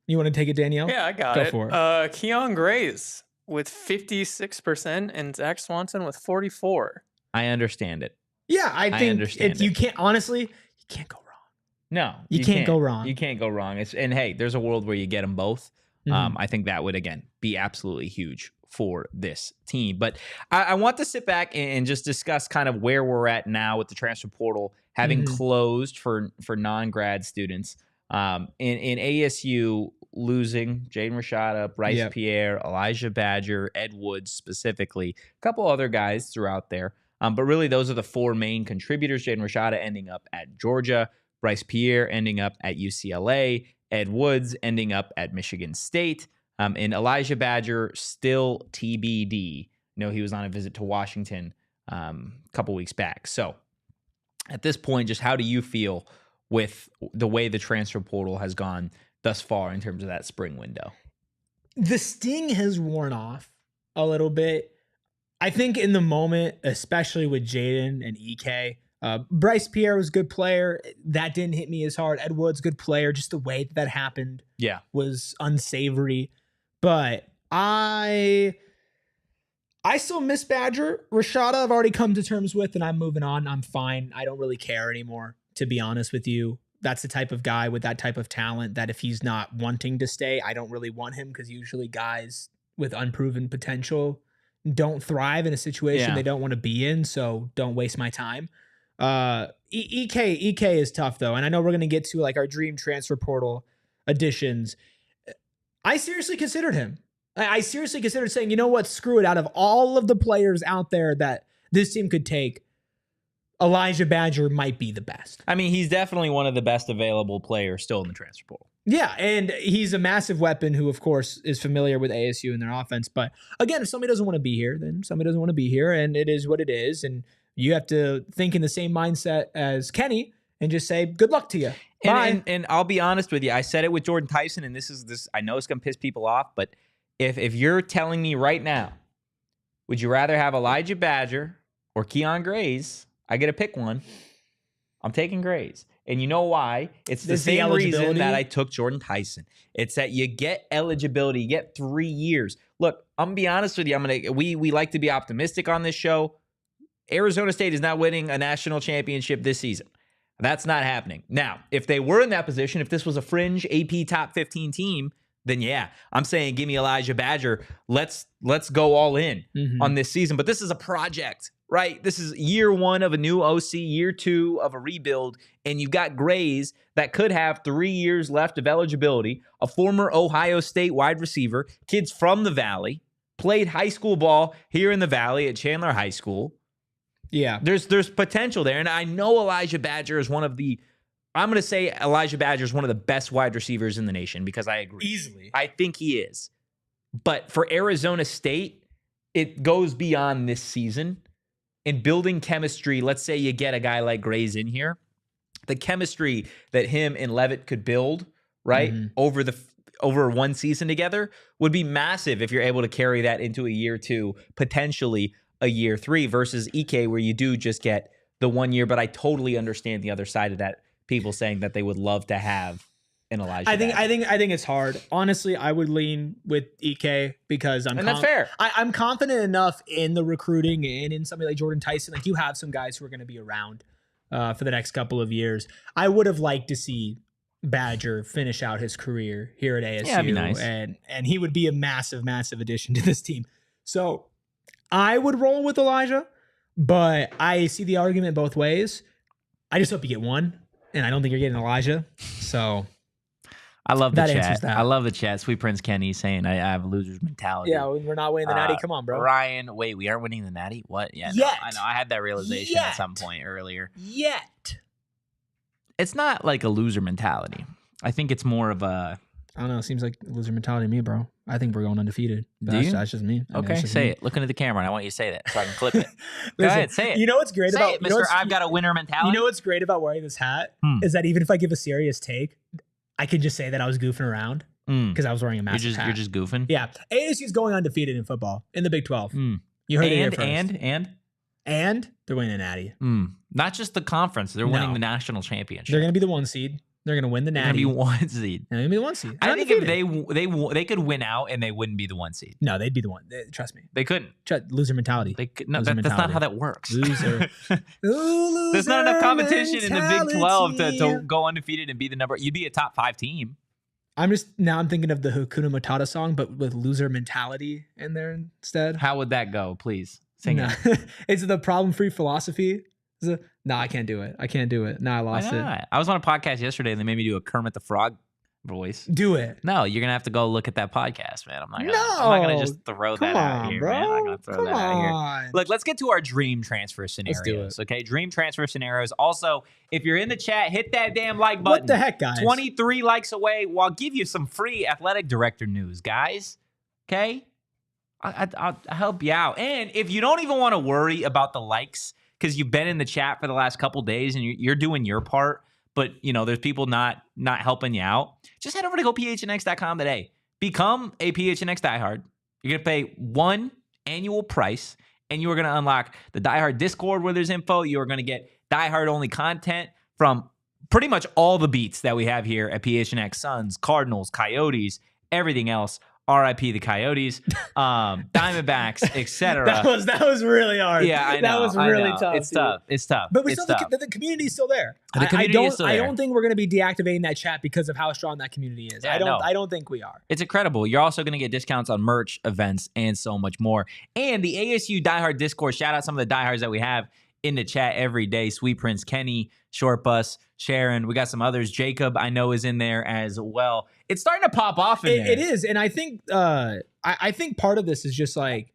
Speaker 2: you want to take it, Danielle?
Speaker 3: Yeah, I got
Speaker 2: Go
Speaker 3: it.
Speaker 2: for it.
Speaker 3: Kyion Grayes with 56% and Zac Swanson with 44%.
Speaker 1: I understand it.
Speaker 2: Yeah, I think
Speaker 1: understand
Speaker 2: you can't, honestly, you can't go wrong.
Speaker 1: No,
Speaker 2: You can't go wrong.
Speaker 1: You can't go wrong. And hey, there's a world where you get them both. I think that would, again, be absolutely huge for this team. But I want to sit back and just discuss kind of where we're at now with the transfer portal having closed for non-grad students. In ASU, losing Jaden Rashada, Bryce Pierre, Elijah Badger, Ed Woods specifically, a couple other guys throughout there. But really, those are the 4 main contributors. Jaden Rashada ending up at Georgia. Bryce Pierre ending up at UCLA, Ed Woods ending up at Michigan State, and Elijah Badger still TBD. He was on a visit to Washington a couple weeks back. So at this point, just how do you feel with the way the transfer portal has gone thus far in terms of that spring window?
Speaker 2: The sting has worn off a little bit. I think in the moment, especially with Jaden and EK, Bryce Pierre was a good player. That didn't hit me as hard. Ed Woods, good player. Just the way that happened was unsavory. But I still miss Badger. Rashada I've already come to terms with, and I'm moving on. I'm fine. I don't really care anymore, to be honest with you. That's the type of guy with that type of talent that if he's not wanting to stay, I don't really want him, because usually guys with unproven potential don't thrive in a situation they don't want to be in, so don't waste my time. EK is tough, though, and I know we're going to get to like our dream transfer portal additions. I seriously considered him. I seriously considered saying, you know what, screw it. Out of all of the players out there that this team could take, Elijah Badger might be the best.
Speaker 1: I mean, he's definitely one of the best available players still in the transfer portal.
Speaker 2: Yeah, and he's a massive weapon who, of course, is familiar with ASU and their offense. But again, if somebody doesn't want to be here, then somebody doesn't want to be here, and it is what it is. And you have to think in the same mindset as Kenny and just say, good luck to you. Bye.
Speaker 1: And I'll be honest with you. I said it with Jordan Tyson, and this. I know it's going to piss people off, but if you're telling me right now, would you rather have Elijah Badger or Kyion Grayes? I get to pick one. I'm taking Grayes. And you know why? It's the same reason that I took Jordan Tyson. It's that you get eligibility, you get 3 years. Look, I'm gonna be honest with you. We like to be optimistic on this show. Arizona State is not winning a national championship this season. That's not happening. Now, if they were in that position, if this was a fringe AP top 15 team, then yeah, I'm saying give me Elijah Badger. Let's go all in on this season. But this is a project, right? This is year 1 of a new OC, year 2 of a rebuild, and you've got Grayes that could have 3 years left of eligibility, a former Ohio State wide receiver, kids from the Valley, played high school ball here in the Valley at Chandler High School.
Speaker 2: Yeah.
Speaker 1: There's potential there, and I know Elijah Badger is one of the best wide receivers in the nation, because I agree.
Speaker 2: Easily.
Speaker 1: I think he is. But for Arizona State, it goes beyond this season. In building chemistry, let's say you get a guy like Grayes in here, the chemistry that him and Levitt could build, right, over one season together would be massive if you're able to carry that into a year 2, potentially a year 3, versus EK, where you do just get the 1 year. But I totally understand the other side of that. People saying that they would love to have an Elijah.
Speaker 2: I think it's hard. Honestly, I would lean with EK because
Speaker 1: that's fair.
Speaker 2: I'm confident enough in the recruiting and in somebody like Jordan Tyson. Like, you have some guys who are going to be around for the next couple of years. I would have liked to see Badger finish out his career here at ASU.
Speaker 1: Yeah, that'd be nice.
Speaker 2: And he would be a massive, massive addition to this team. So I would roll with Elijah, but I see the argument both ways. I just hope you get one. And I don't think you're getting Elijah. So
Speaker 1: I love the
Speaker 2: that
Speaker 1: chat.
Speaker 2: answers that.
Speaker 1: I love the chat. Sweet Prince Kenny saying I have a loser's mentality.
Speaker 2: Yeah, we're not winning the Natty. Come on, bro.
Speaker 1: Ryan, wait, we aren't winning the Natty? What? Yeah,
Speaker 2: Yet.
Speaker 1: No, I know. I had that realization at some point earlier.
Speaker 2: Yet.
Speaker 1: It's not like a loser mentality. I think it's more of a...
Speaker 2: I don't know. It seems like loser mentality to me, bro. I think we're going undefeated.
Speaker 1: That's
Speaker 2: just me.
Speaker 1: Okay, say it. Look into the camera, and I want you to say that so I can clip it.
Speaker 2: Go
Speaker 1: ahead, say it.
Speaker 2: You know what's great
Speaker 1: say
Speaker 2: about
Speaker 1: it, Mr. I've got a winner mentality?
Speaker 2: You know what's great about wearing this hat is that even if I give a serious take, I can just say that I was goofing around because I was wearing a massive hat.
Speaker 1: You're just goofing?
Speaker 2: Yeah. ASU's going undefeated in football in the Big 12. You heard it here first. And they're winning a Natty.
Speaker 1: Not just the conference. They're winning the national championship.
Speaker 2: They're going to be the 1 seed. They're going to win the Natty.
Speaker 1: They're going to be 1 seed.
Speaker 2: They're going to be the 1 seed.
Speaker 1: I think if they could win out and they wouldn't be the 1 seed.
Speaker 2: No, they'd be the 1. Trust me.
Speaker 1: They couldn't.
Speaker 2: Loser mentality.
Speaker 1: That's not how that works.
Speaker 2: Loser.
Speaker 1: There's not enough competition in the Big 12 to go undefeated and be the number. You'd be a top 5 team.
Speaker 2: I'm thinking of the Hakuna Matata song, but with loser mentality in there instead.
Speaker 1: How would that go? Please sing it.
Speaker 2: It's the problem-free philosophy. No, I can't do it. No, I lost it.
Speaker 1: I was on a podcast yesterday and they made me do a Kermit the Frog voice.
Speaker 2: Do it.
Speaker 1: No, you're gonna have to go look at that podcast, man. I'm not gonna just throw
Speaker 2: Come
Speaker 1: that out
Speaker 2: on,
Speaker 1: here,
Speaker 2: bro.
Speaker 1: man. I'm not gonna throw
Speaker 2: Come
Speaker 1: that out here.
Speaker 2: on.
Speaker 1: Look, let's get to our dream transfer scenarios. Okay, dream transfer scenarios. Also, if you're in the chat, hit that damn like button.
Speaker 2: What the heck, guys?
Speaker 1: 23 likes away. Well, I'll give you some free athletic director news, guys. Okay, I'll help you out. And if you don't even want to worry about the likes because you've been in the chat for the last couple days and you're doing your part, but there's people not helping you out, just head over to gophnx.com today. Become a PHNX diehard. You're going to pay one annual price, and you are going to unlock the diehard Discord where there's info. You are going to get diehard-only content from pretty much all the beats that we have here at PHNX: Suns, Cardinals, Coyotes, everything else. RIP the Coyotes, Diamondbacks, etc.
Speaker 2: That was really hard.
Speaker 1: Yeah, I know.
Speaker 2: That was really tough.
Speaker 1: It's tough. It's tough.
Speaker 2: But
Speaker 1: it's tough.
Speaker 2: the community's still there.
Speaker 1: The community is still there.
Speaker 2: I don't think we're going to be deactivating that chat because of how strong that community is.
Speaker 1: Yeah,
Speaker 2: I don't think we are.
Speaker 1: It's incredible. You're also going to get discounts on merch, events, and so much more. And the ASU Diehard Discord, shout out some of the diehards that we have in the chat every day. Sweet Prince Kenny, Short Bus, Sharon. We got some others. Jacob, I know, is in there as well. It's starting to pop off in there.
Speaker 2: It is. And I think I think part of this is just like,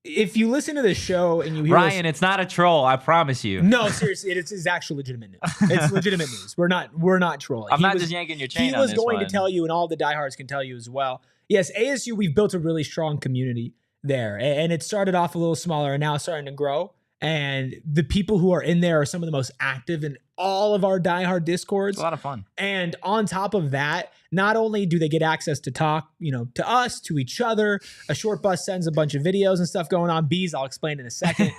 Speaker 2: if you listen to this show and you hear
Speaker 1: Ryan, it's not a troll, I promise you.
Speaker 2: No, seriously, it's actually legitimate news. It's legitimate news. We're not trolling.
Speaker 1: I'm not just yanking your chain.
Speaker 2: He was going to tell you, and all the diehards can tell you as well. Yes, ASU, we've built a really strong community there, and it started off a little smaller and now it's starting to grow. And the people who are in there are some of the most active in all of our diehard Discords.
Speaker 1: It's a lot of fun.
Speaker 2: And on top of that, not only do they get access to talk, to us, to each other, a Short Bus sends a bunch of videos and stuff going on. Bees, I'll explain in a second.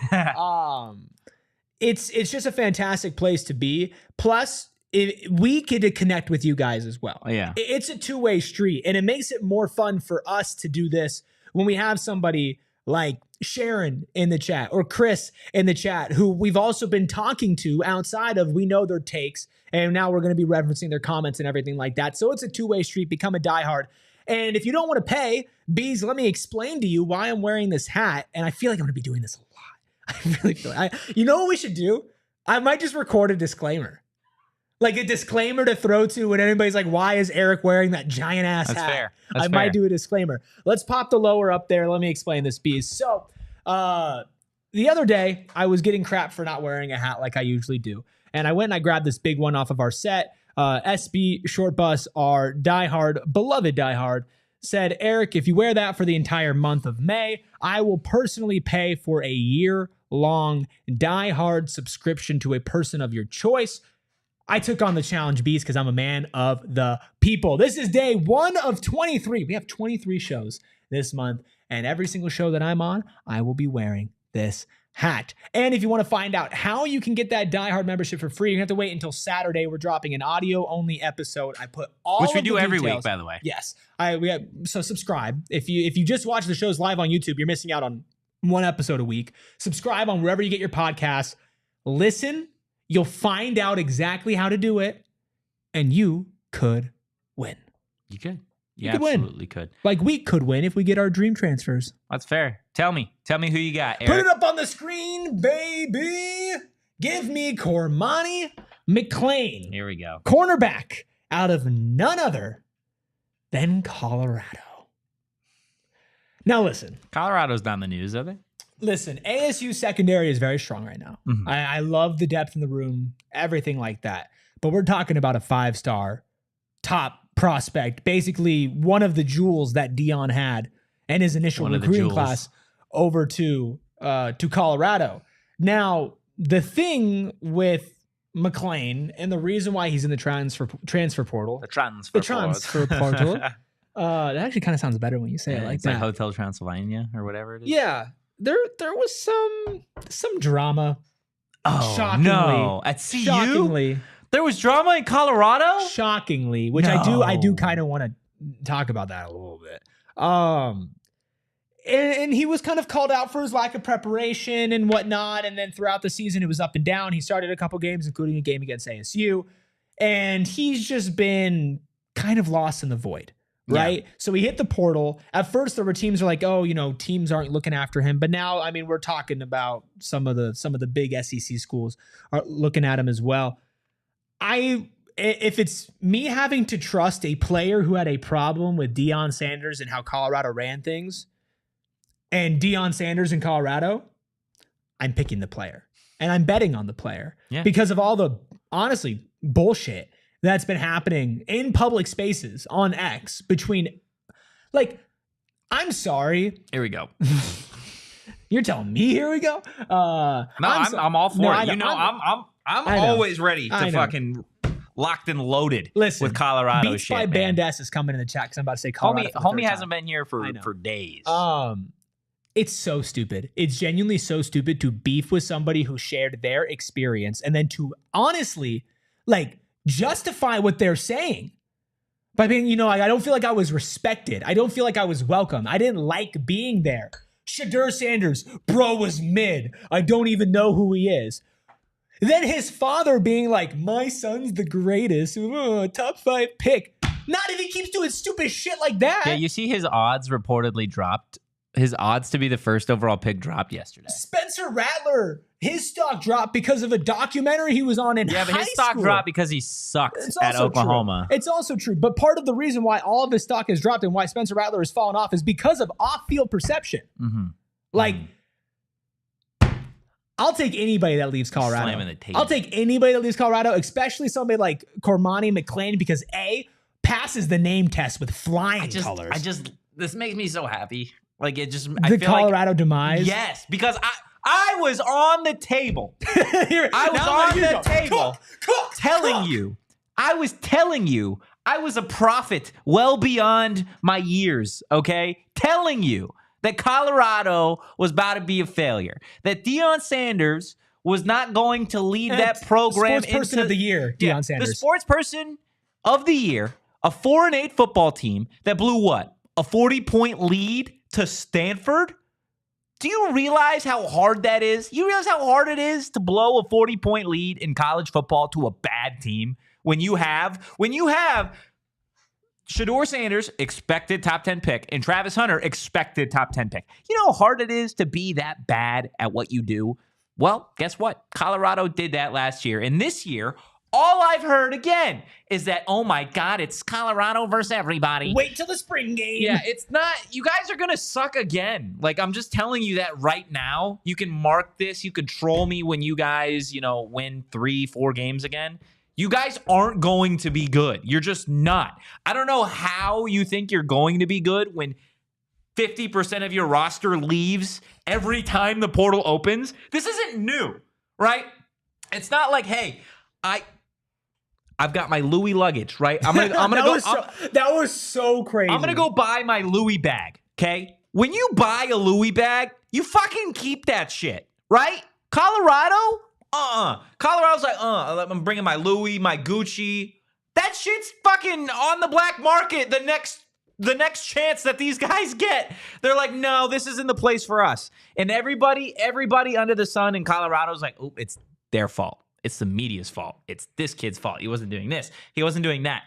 Speaker 2: It's just a fantastic place to be. Plus, we get to connect with you guys as well.
Speaker 1: Yeah.
Speaker 2: It's a two-way street, and it makes it more fun for us to do this when we have somebody like Sharon in the chat or Chris in the chat, who we've also been talking to outside of, we know their takes, and now we're going to be referencing their comments and everything like that. So it's a two-way street. Become a diehard. And if you don't want to pay, Bees, let me explain to you why I'm wearing this hat. And I feel like I'm going to be doing this a lot. I really feel you know what we should do? I might just record a disclaimer. Like a disclaimer to throw to when anybody's like, why is Erik wearing that giant ass hat?
Speaker 1: That's fair.
Speaker 2: I might do a disclaimer. Let's pop the lower up there. Let me explain this, Bees. So the other day, I was getting crap for not wearing a hat like I usually do. And I went and I grabbed this big one off of our set. SB Short Bus, our diehard, beloved diehard, said, Erik, if you wear that for the entire month of May, I will personally pay for a year-long diehard subscription to a person of your choice. I took on the challenge, Beast, because I'm a man of the people. This is day 1 of 23. We have 23 shows this month, and every single show that I'm on, I will be wearing this hat. And if you want to find out how you can get that diehard membership for free, you have to wait until Saturday. We're dropping an audio-only episode. I put all
Speaker 1: which we
Speaker 2: of the
Speaker 1: do every
Speaker 2: details.
Speaker 1: week, by the way.
Speaker 2: Yes, so subscribe. If you just watch the shows live on YouTube, you're missing out on one episode a week. Subscribe on wherever you get your podcasts. Listen. You'll find out exactly how to do it, and you could win.
Speaker 1: You could.
Speaker 2: You could win.
Speaker 1: Absolutely could.
Speaker 2: Like we could win if we get our dream transfers.
Speaker 1: That's fair. Tell me who you got, Erik.
Speaker 2: Put it up on the screen, baby. Give me Cormani McClain.
Speaker 1: Here we go.
Speaker 2: Cornerback out of none other than Colorado. Now listen.
Speaker 1: Colorado's not in the news, are they?
Speaker 2: Listen, ASU secondary is very strong right now.
Speaker 1: Mm-hmm.
Speaker 2: I love the depth in the room, everything like that. But we're talking about a 5-star top prospect, basically one of the jewels that Dion had in his initial recruiting class over to Colorado. Now, the thing with McClain and the reason why he's in the transfer portal.
Speaker 1: The transfer
Speaker 2: portal. That actually kind of sounds better when you say it like
Speaker 1: it's
Speaker 2: that.
Speaker 1: Like Hotel Transylvania or whatever it is.
Speaker 2: Yeah. There was some drama.
Speaker 1: Oh,
Speaker 2: shockingly,
Speaker 1: no. At CU?
Speaker 2: Shockingly.
Speaker 1: There was drama in Colorado?
Speaker 2: Shockingly, which I do kind of want to talk about that a little bit. And he was kind of called out for his lack of preparation and whatnot. And then throughout the season, it was up and down. He started a couple games, including a game against ASU. And he's just been kind of lost in the void. Right. Yeah. So he hit the portal. At first, there were teams are like, oh, teams aren't looking after him. But now, I mean, we're talking about some of the big SEC schools are looking at him as well. I if it's me having to trust a player who had a problem with Deion Sanders and how Colorado ran things, and Deion Sanders in Colorado, I'm picking the player. And I'm betting on the player because of all the, honestly, bullshit that's been happening in public spaces on X between, like, I'm sorry.
Speaker 1: Here we go.
Speaker 2: You're telling me here we go?
Speaker 1: I'm all for it. I'm always ready to fucking locked and loaded with Colorado
Speaker 2: Beats
Speaker 1: shit,
Speaker 2: by
Speaker 1: man.
Speaker 2: Bandess is coming in the chat because I'm about to say Colorado.
Speaker 1: Homie hasn't been here for days.
Speaker 2: It's so stupid. It's genuinely so stupid to beef with somebody who shared their experience and then to honestly, like, justify what they're saying by being, I don't feel like I was respected. I don't feel like I was welcome. I didn't like being there. Shedeur Sanders, bro was mid. I don't even know who he is. Then his father being like, my son's the greatest, top 5 pick. Not if he keeps doing stupid shit like that.
Speaker 1: Yeah, you see his odds reportedly dropped. His odds to be the first overall pick dropped yesterday.
Speaker 2: Spencer Rattler, his stock dropped because of a documentary he was on in high school. Yeah, but his stock
Speaker 1: dropped because he sucked at Oklahoma.
Speaker 2: True. It's also true. But part of the reason why all of his stock has dropped and why Spencer Rattler has fallen off is because of off-field perception.
Speaker 1: Mm-hmm.
Speaker 2: Like, I'll take anybody that leaves Colorado.
Speaker 1: Slamming the table.
Speaker 2: I'll take anybody that leaves Colorado, especially somebody like Cormani McClain, because A, passes the name test with flying colors.
Speaker 1: This makes me so happy. Like, it just,
Speaker 2: I feel Colorado demise.
Speaker 1: Yes, because I was on the table. I was on the table I was telling you, I was a prophet well beyond my years, okay? Telling you that Colorado was about to be a failure. That Deion Sanders was not going to lead that program
Speaker 2: into... Sports person of the year, Deion Sanders.
Speaker 1: The sports person of the year, a 4-8 football team that blew what? A 40-point lead to Stanford? Do you realize how hard that is? You realize how hard it is to blow a 40-point lead in college football to a bad team when you have Shedeur Sanders, expected top 10 pick, and Travis Hunter, expected top 10 pick. You know how hard it is to be that bad at what you do? Well, guess what? Colorado did that last year. And this year, all I've heard again is that, oh my God, it's Colorado versus everybody.
Speaker 2: Wait till the spring game.
Speaker 1: Yeah, it's not. You guys are going to suck again. Like, I'm just telling you that right now. You can mark this. You can troll me when you guys, win 3-4 games again. You guys aren't going to be good. You're just not. I don't know how you think you're going to be good when 50% of your roster leaves every time the portal opens. This isn't new, right? It's not like, hey, I've got my Louis luggage, right? I'm gonna go.
Speaker 2: That was so crazy.
Speaker 1: I'm gonna go buy my Louis bag. Okay, when you buy a Louis bag, you fucking keep that shit, right? Colorado, Colorado's like, I'm bringing my Louis, my Gucci. That shit's fucking on the black market. The next chance that these guys get, they're like, no, this isn't the place for us. And everybody under the sun in Colorado's like, oh, it's their fault. It's the media's fault. It's this kid's fault. He wasn't doing this. He wasn't doing that.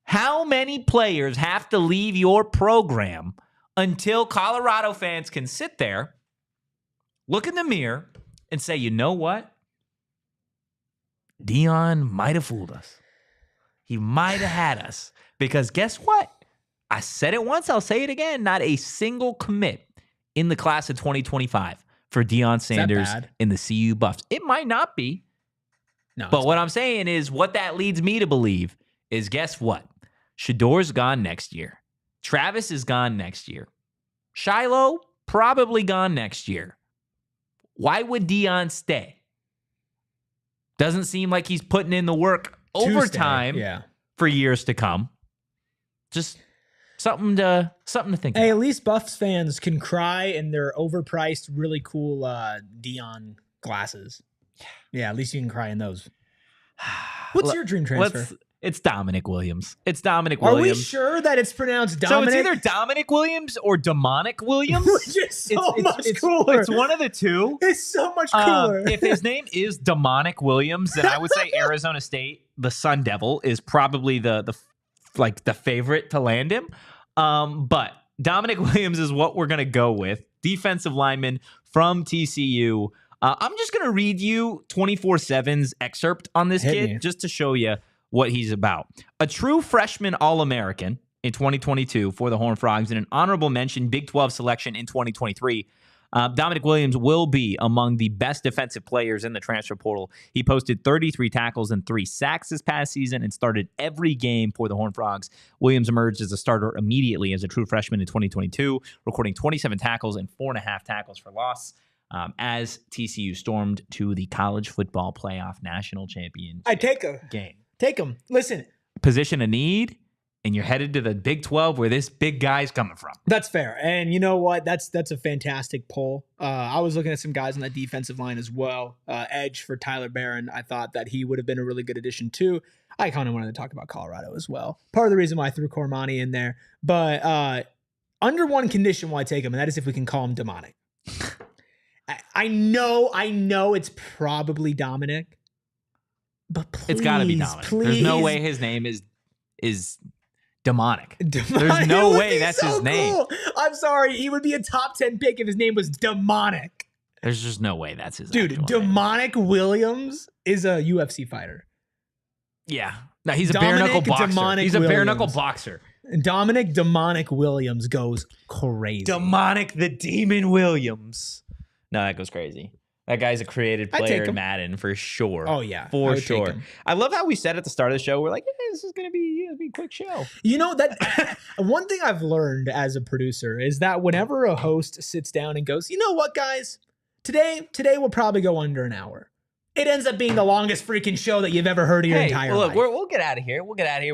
Speaker 1: How many players have to leave your program until Colorado fans can sit there, look in the mirror, and say, you know what? Deion might have fooled us. He might have had us. Because guess what? I said it once. I'll say it again. Not a single commit in the class of 2025 for Deion Sanders in the CU Buffs. It might not be. No, but what I'm saying is what that leads me to believe is, guess what? Shedeur's gone next year. Travis is gone next year. Shiloh probably gone next year. Why would Deion stay? Doesn't seem like he's putting in the work overtime for years to come. Just something to think about.
Speaker 2: Hey, at least Buffs fans can cry in their overpriced, really cool Deion glasses. Yeah, at least you can cry in those. What's your dream transfer?
Speaker 1: It's Dominic Williams. It's Dominic Williams.
Speaker 2: Are we sure that it's pronounced Dominic?
Speaker 1: So it's either Dominic Williams or Demonic Williams.
Speaker 2: Which is so much cooler.
Speaker 1: It's one of the two.
Speaker 2: It's so much cooler.
Speaker 1: If his name is Demonic Williams, then I would say Arizona State, the Sun Devil, is probably the favorite to land him. But Dominic Williams is what we're gonna go with. Defensive lineman from TCU. I'm just going to read you 24/7's excerpt on this kid just to show you what he's about. A true freshman All-American in 2022 for the Horned Frogs and an honorable mention Big 12 selection in 2023. Dominic Williams will be among the best defensive players in the transfer portal. He posted 33 tackles and 3 sacks this past season and started every game for the Horned Frogs. Williams emerged as a starter immediately as a true freshman in 2022, recording 27 tackles and 4.5 tackles for loss as TCU stormed to the College Football Playoff National Championship
Speaker 2: I take him.
Speaker 1: game.
Speaker 2: Take him. Listen.
Speaker 1: Position of need, and you're headed to the Big 12 where this big guy's coming from.
Speaker 2: That's fair. And you know what? That's a fantastic poll. I was looking at some guys on that defensive line as well. Edge for Tyler Barron. I thought that he would have been a really good addition too. I kind of wanted to talk about Colorado as well. Part of the reason why I threw Cormani in there. But under one condition why I take him, and that is if we can call him demonic. I know it's probably Dominic. But please,
Speaker 1: it's got to be Dominic.
Speaker 2: Please.
Speaker 1: There's no way his name is demonic. There's no way that's his name.
Speaker 2: Cool. I'm sorry. He would be a top 10 pick if his name was Demonic.
Speaker 1: There's just no way that's his
Speaker 2: Dude, Demonic name. Williams is a UFC fighter.
Speaker 1: Yeah. No, he's a bare knuckle boxer. He's a bare knuckle boxer.
Speaker 2: Dominic Demonic Williams goes crazy.
Speaker 1: Demonic the Demon Williams. No, that goes crazy. That guy's a created player in Madden for sure.
Speaker 2: Oh, yeah.
Speaker 1: For sure. I love how we said at the start of the show, we're like, this is going to be a quick show.
Speaker 2: You know, that one thing I've learned as a producer is that whenever a host sits down and goes, you know what, guys? Today will probably go under an hour. It ends up being the longest freaking show that you've ever heard of your entire life.
Speaker 1: We'll get out of here.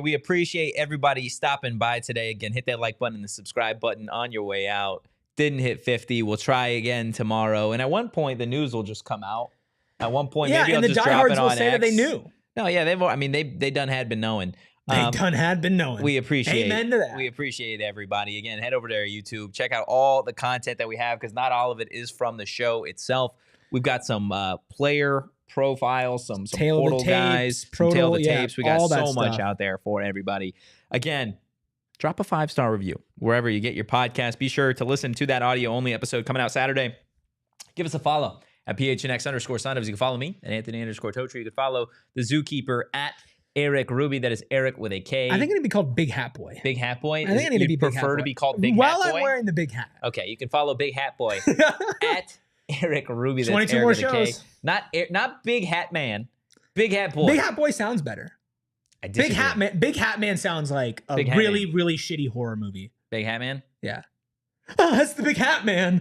Speaker 1: We appreciate everybody stopping by today. Again, hit that like button and the subscribe button on your way out. Didn't hit 50. We'll try again tomorrow. And at one point, the news will just come out. At one point, maybe I'll just drop it on X. Yeah, and the diehards will say that they knew. No, yeah, they done had been knowing.
Speaker 2: They done had been knowing.
Speaker 1: We appreciate
Speaker 2: Amen to that.
Speaker 1: We appreciate everybody. Again, head over to our YouTube. Check out all the content that we have because not all of it is from the show itself. We've got some player profiles, some portal guys, some tail the tapes. We got so much out there for everybody. Again, drop a 5-star review wherever you get your podcast. Be sure to listen to that audio-only episode coming out Saturday. Give us a follow at PHNX _Sun Devils. You can follow me at Anthony _Totri. You can follow the Zookeeper at Erik Ruby. That is Erik with a K.
Speaker 2: I think it need to be called Big Hat Boy.
Speaker 1: Big Hat Boy?
Speaker 2: I think it need to be Big Hat Boy.
Speaker 1: Prefer to be called Big Hat Boy?
Speaker 2: While I'm wearing the big hat.
Speaker 1: Okay, you can follow Big Hat Boy at Erik Ruby. That's
Speaker 2: 22
Speaker 1: Erik
Speaker 2: more
Speaker 1: with
Speaker 2: shows.
Speaker 1: A K. Not Big Hat Man. Big Hat Boy.
Speaker 2: Big Hat Boy sounds better. Big Hat Man sounds like a really, really shitty horror movie.
Speaker 1: Big Hat Man?
Speaker 2: Yeah. Oh, that's the Big Hat Man.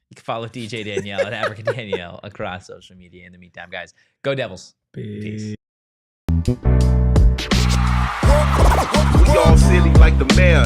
Speaker 1: You can follow DJ Danielle at African Danielle across social media. In the meantime, guys, go Devils. Peace.
Speaker 4: We all silly like the mayor.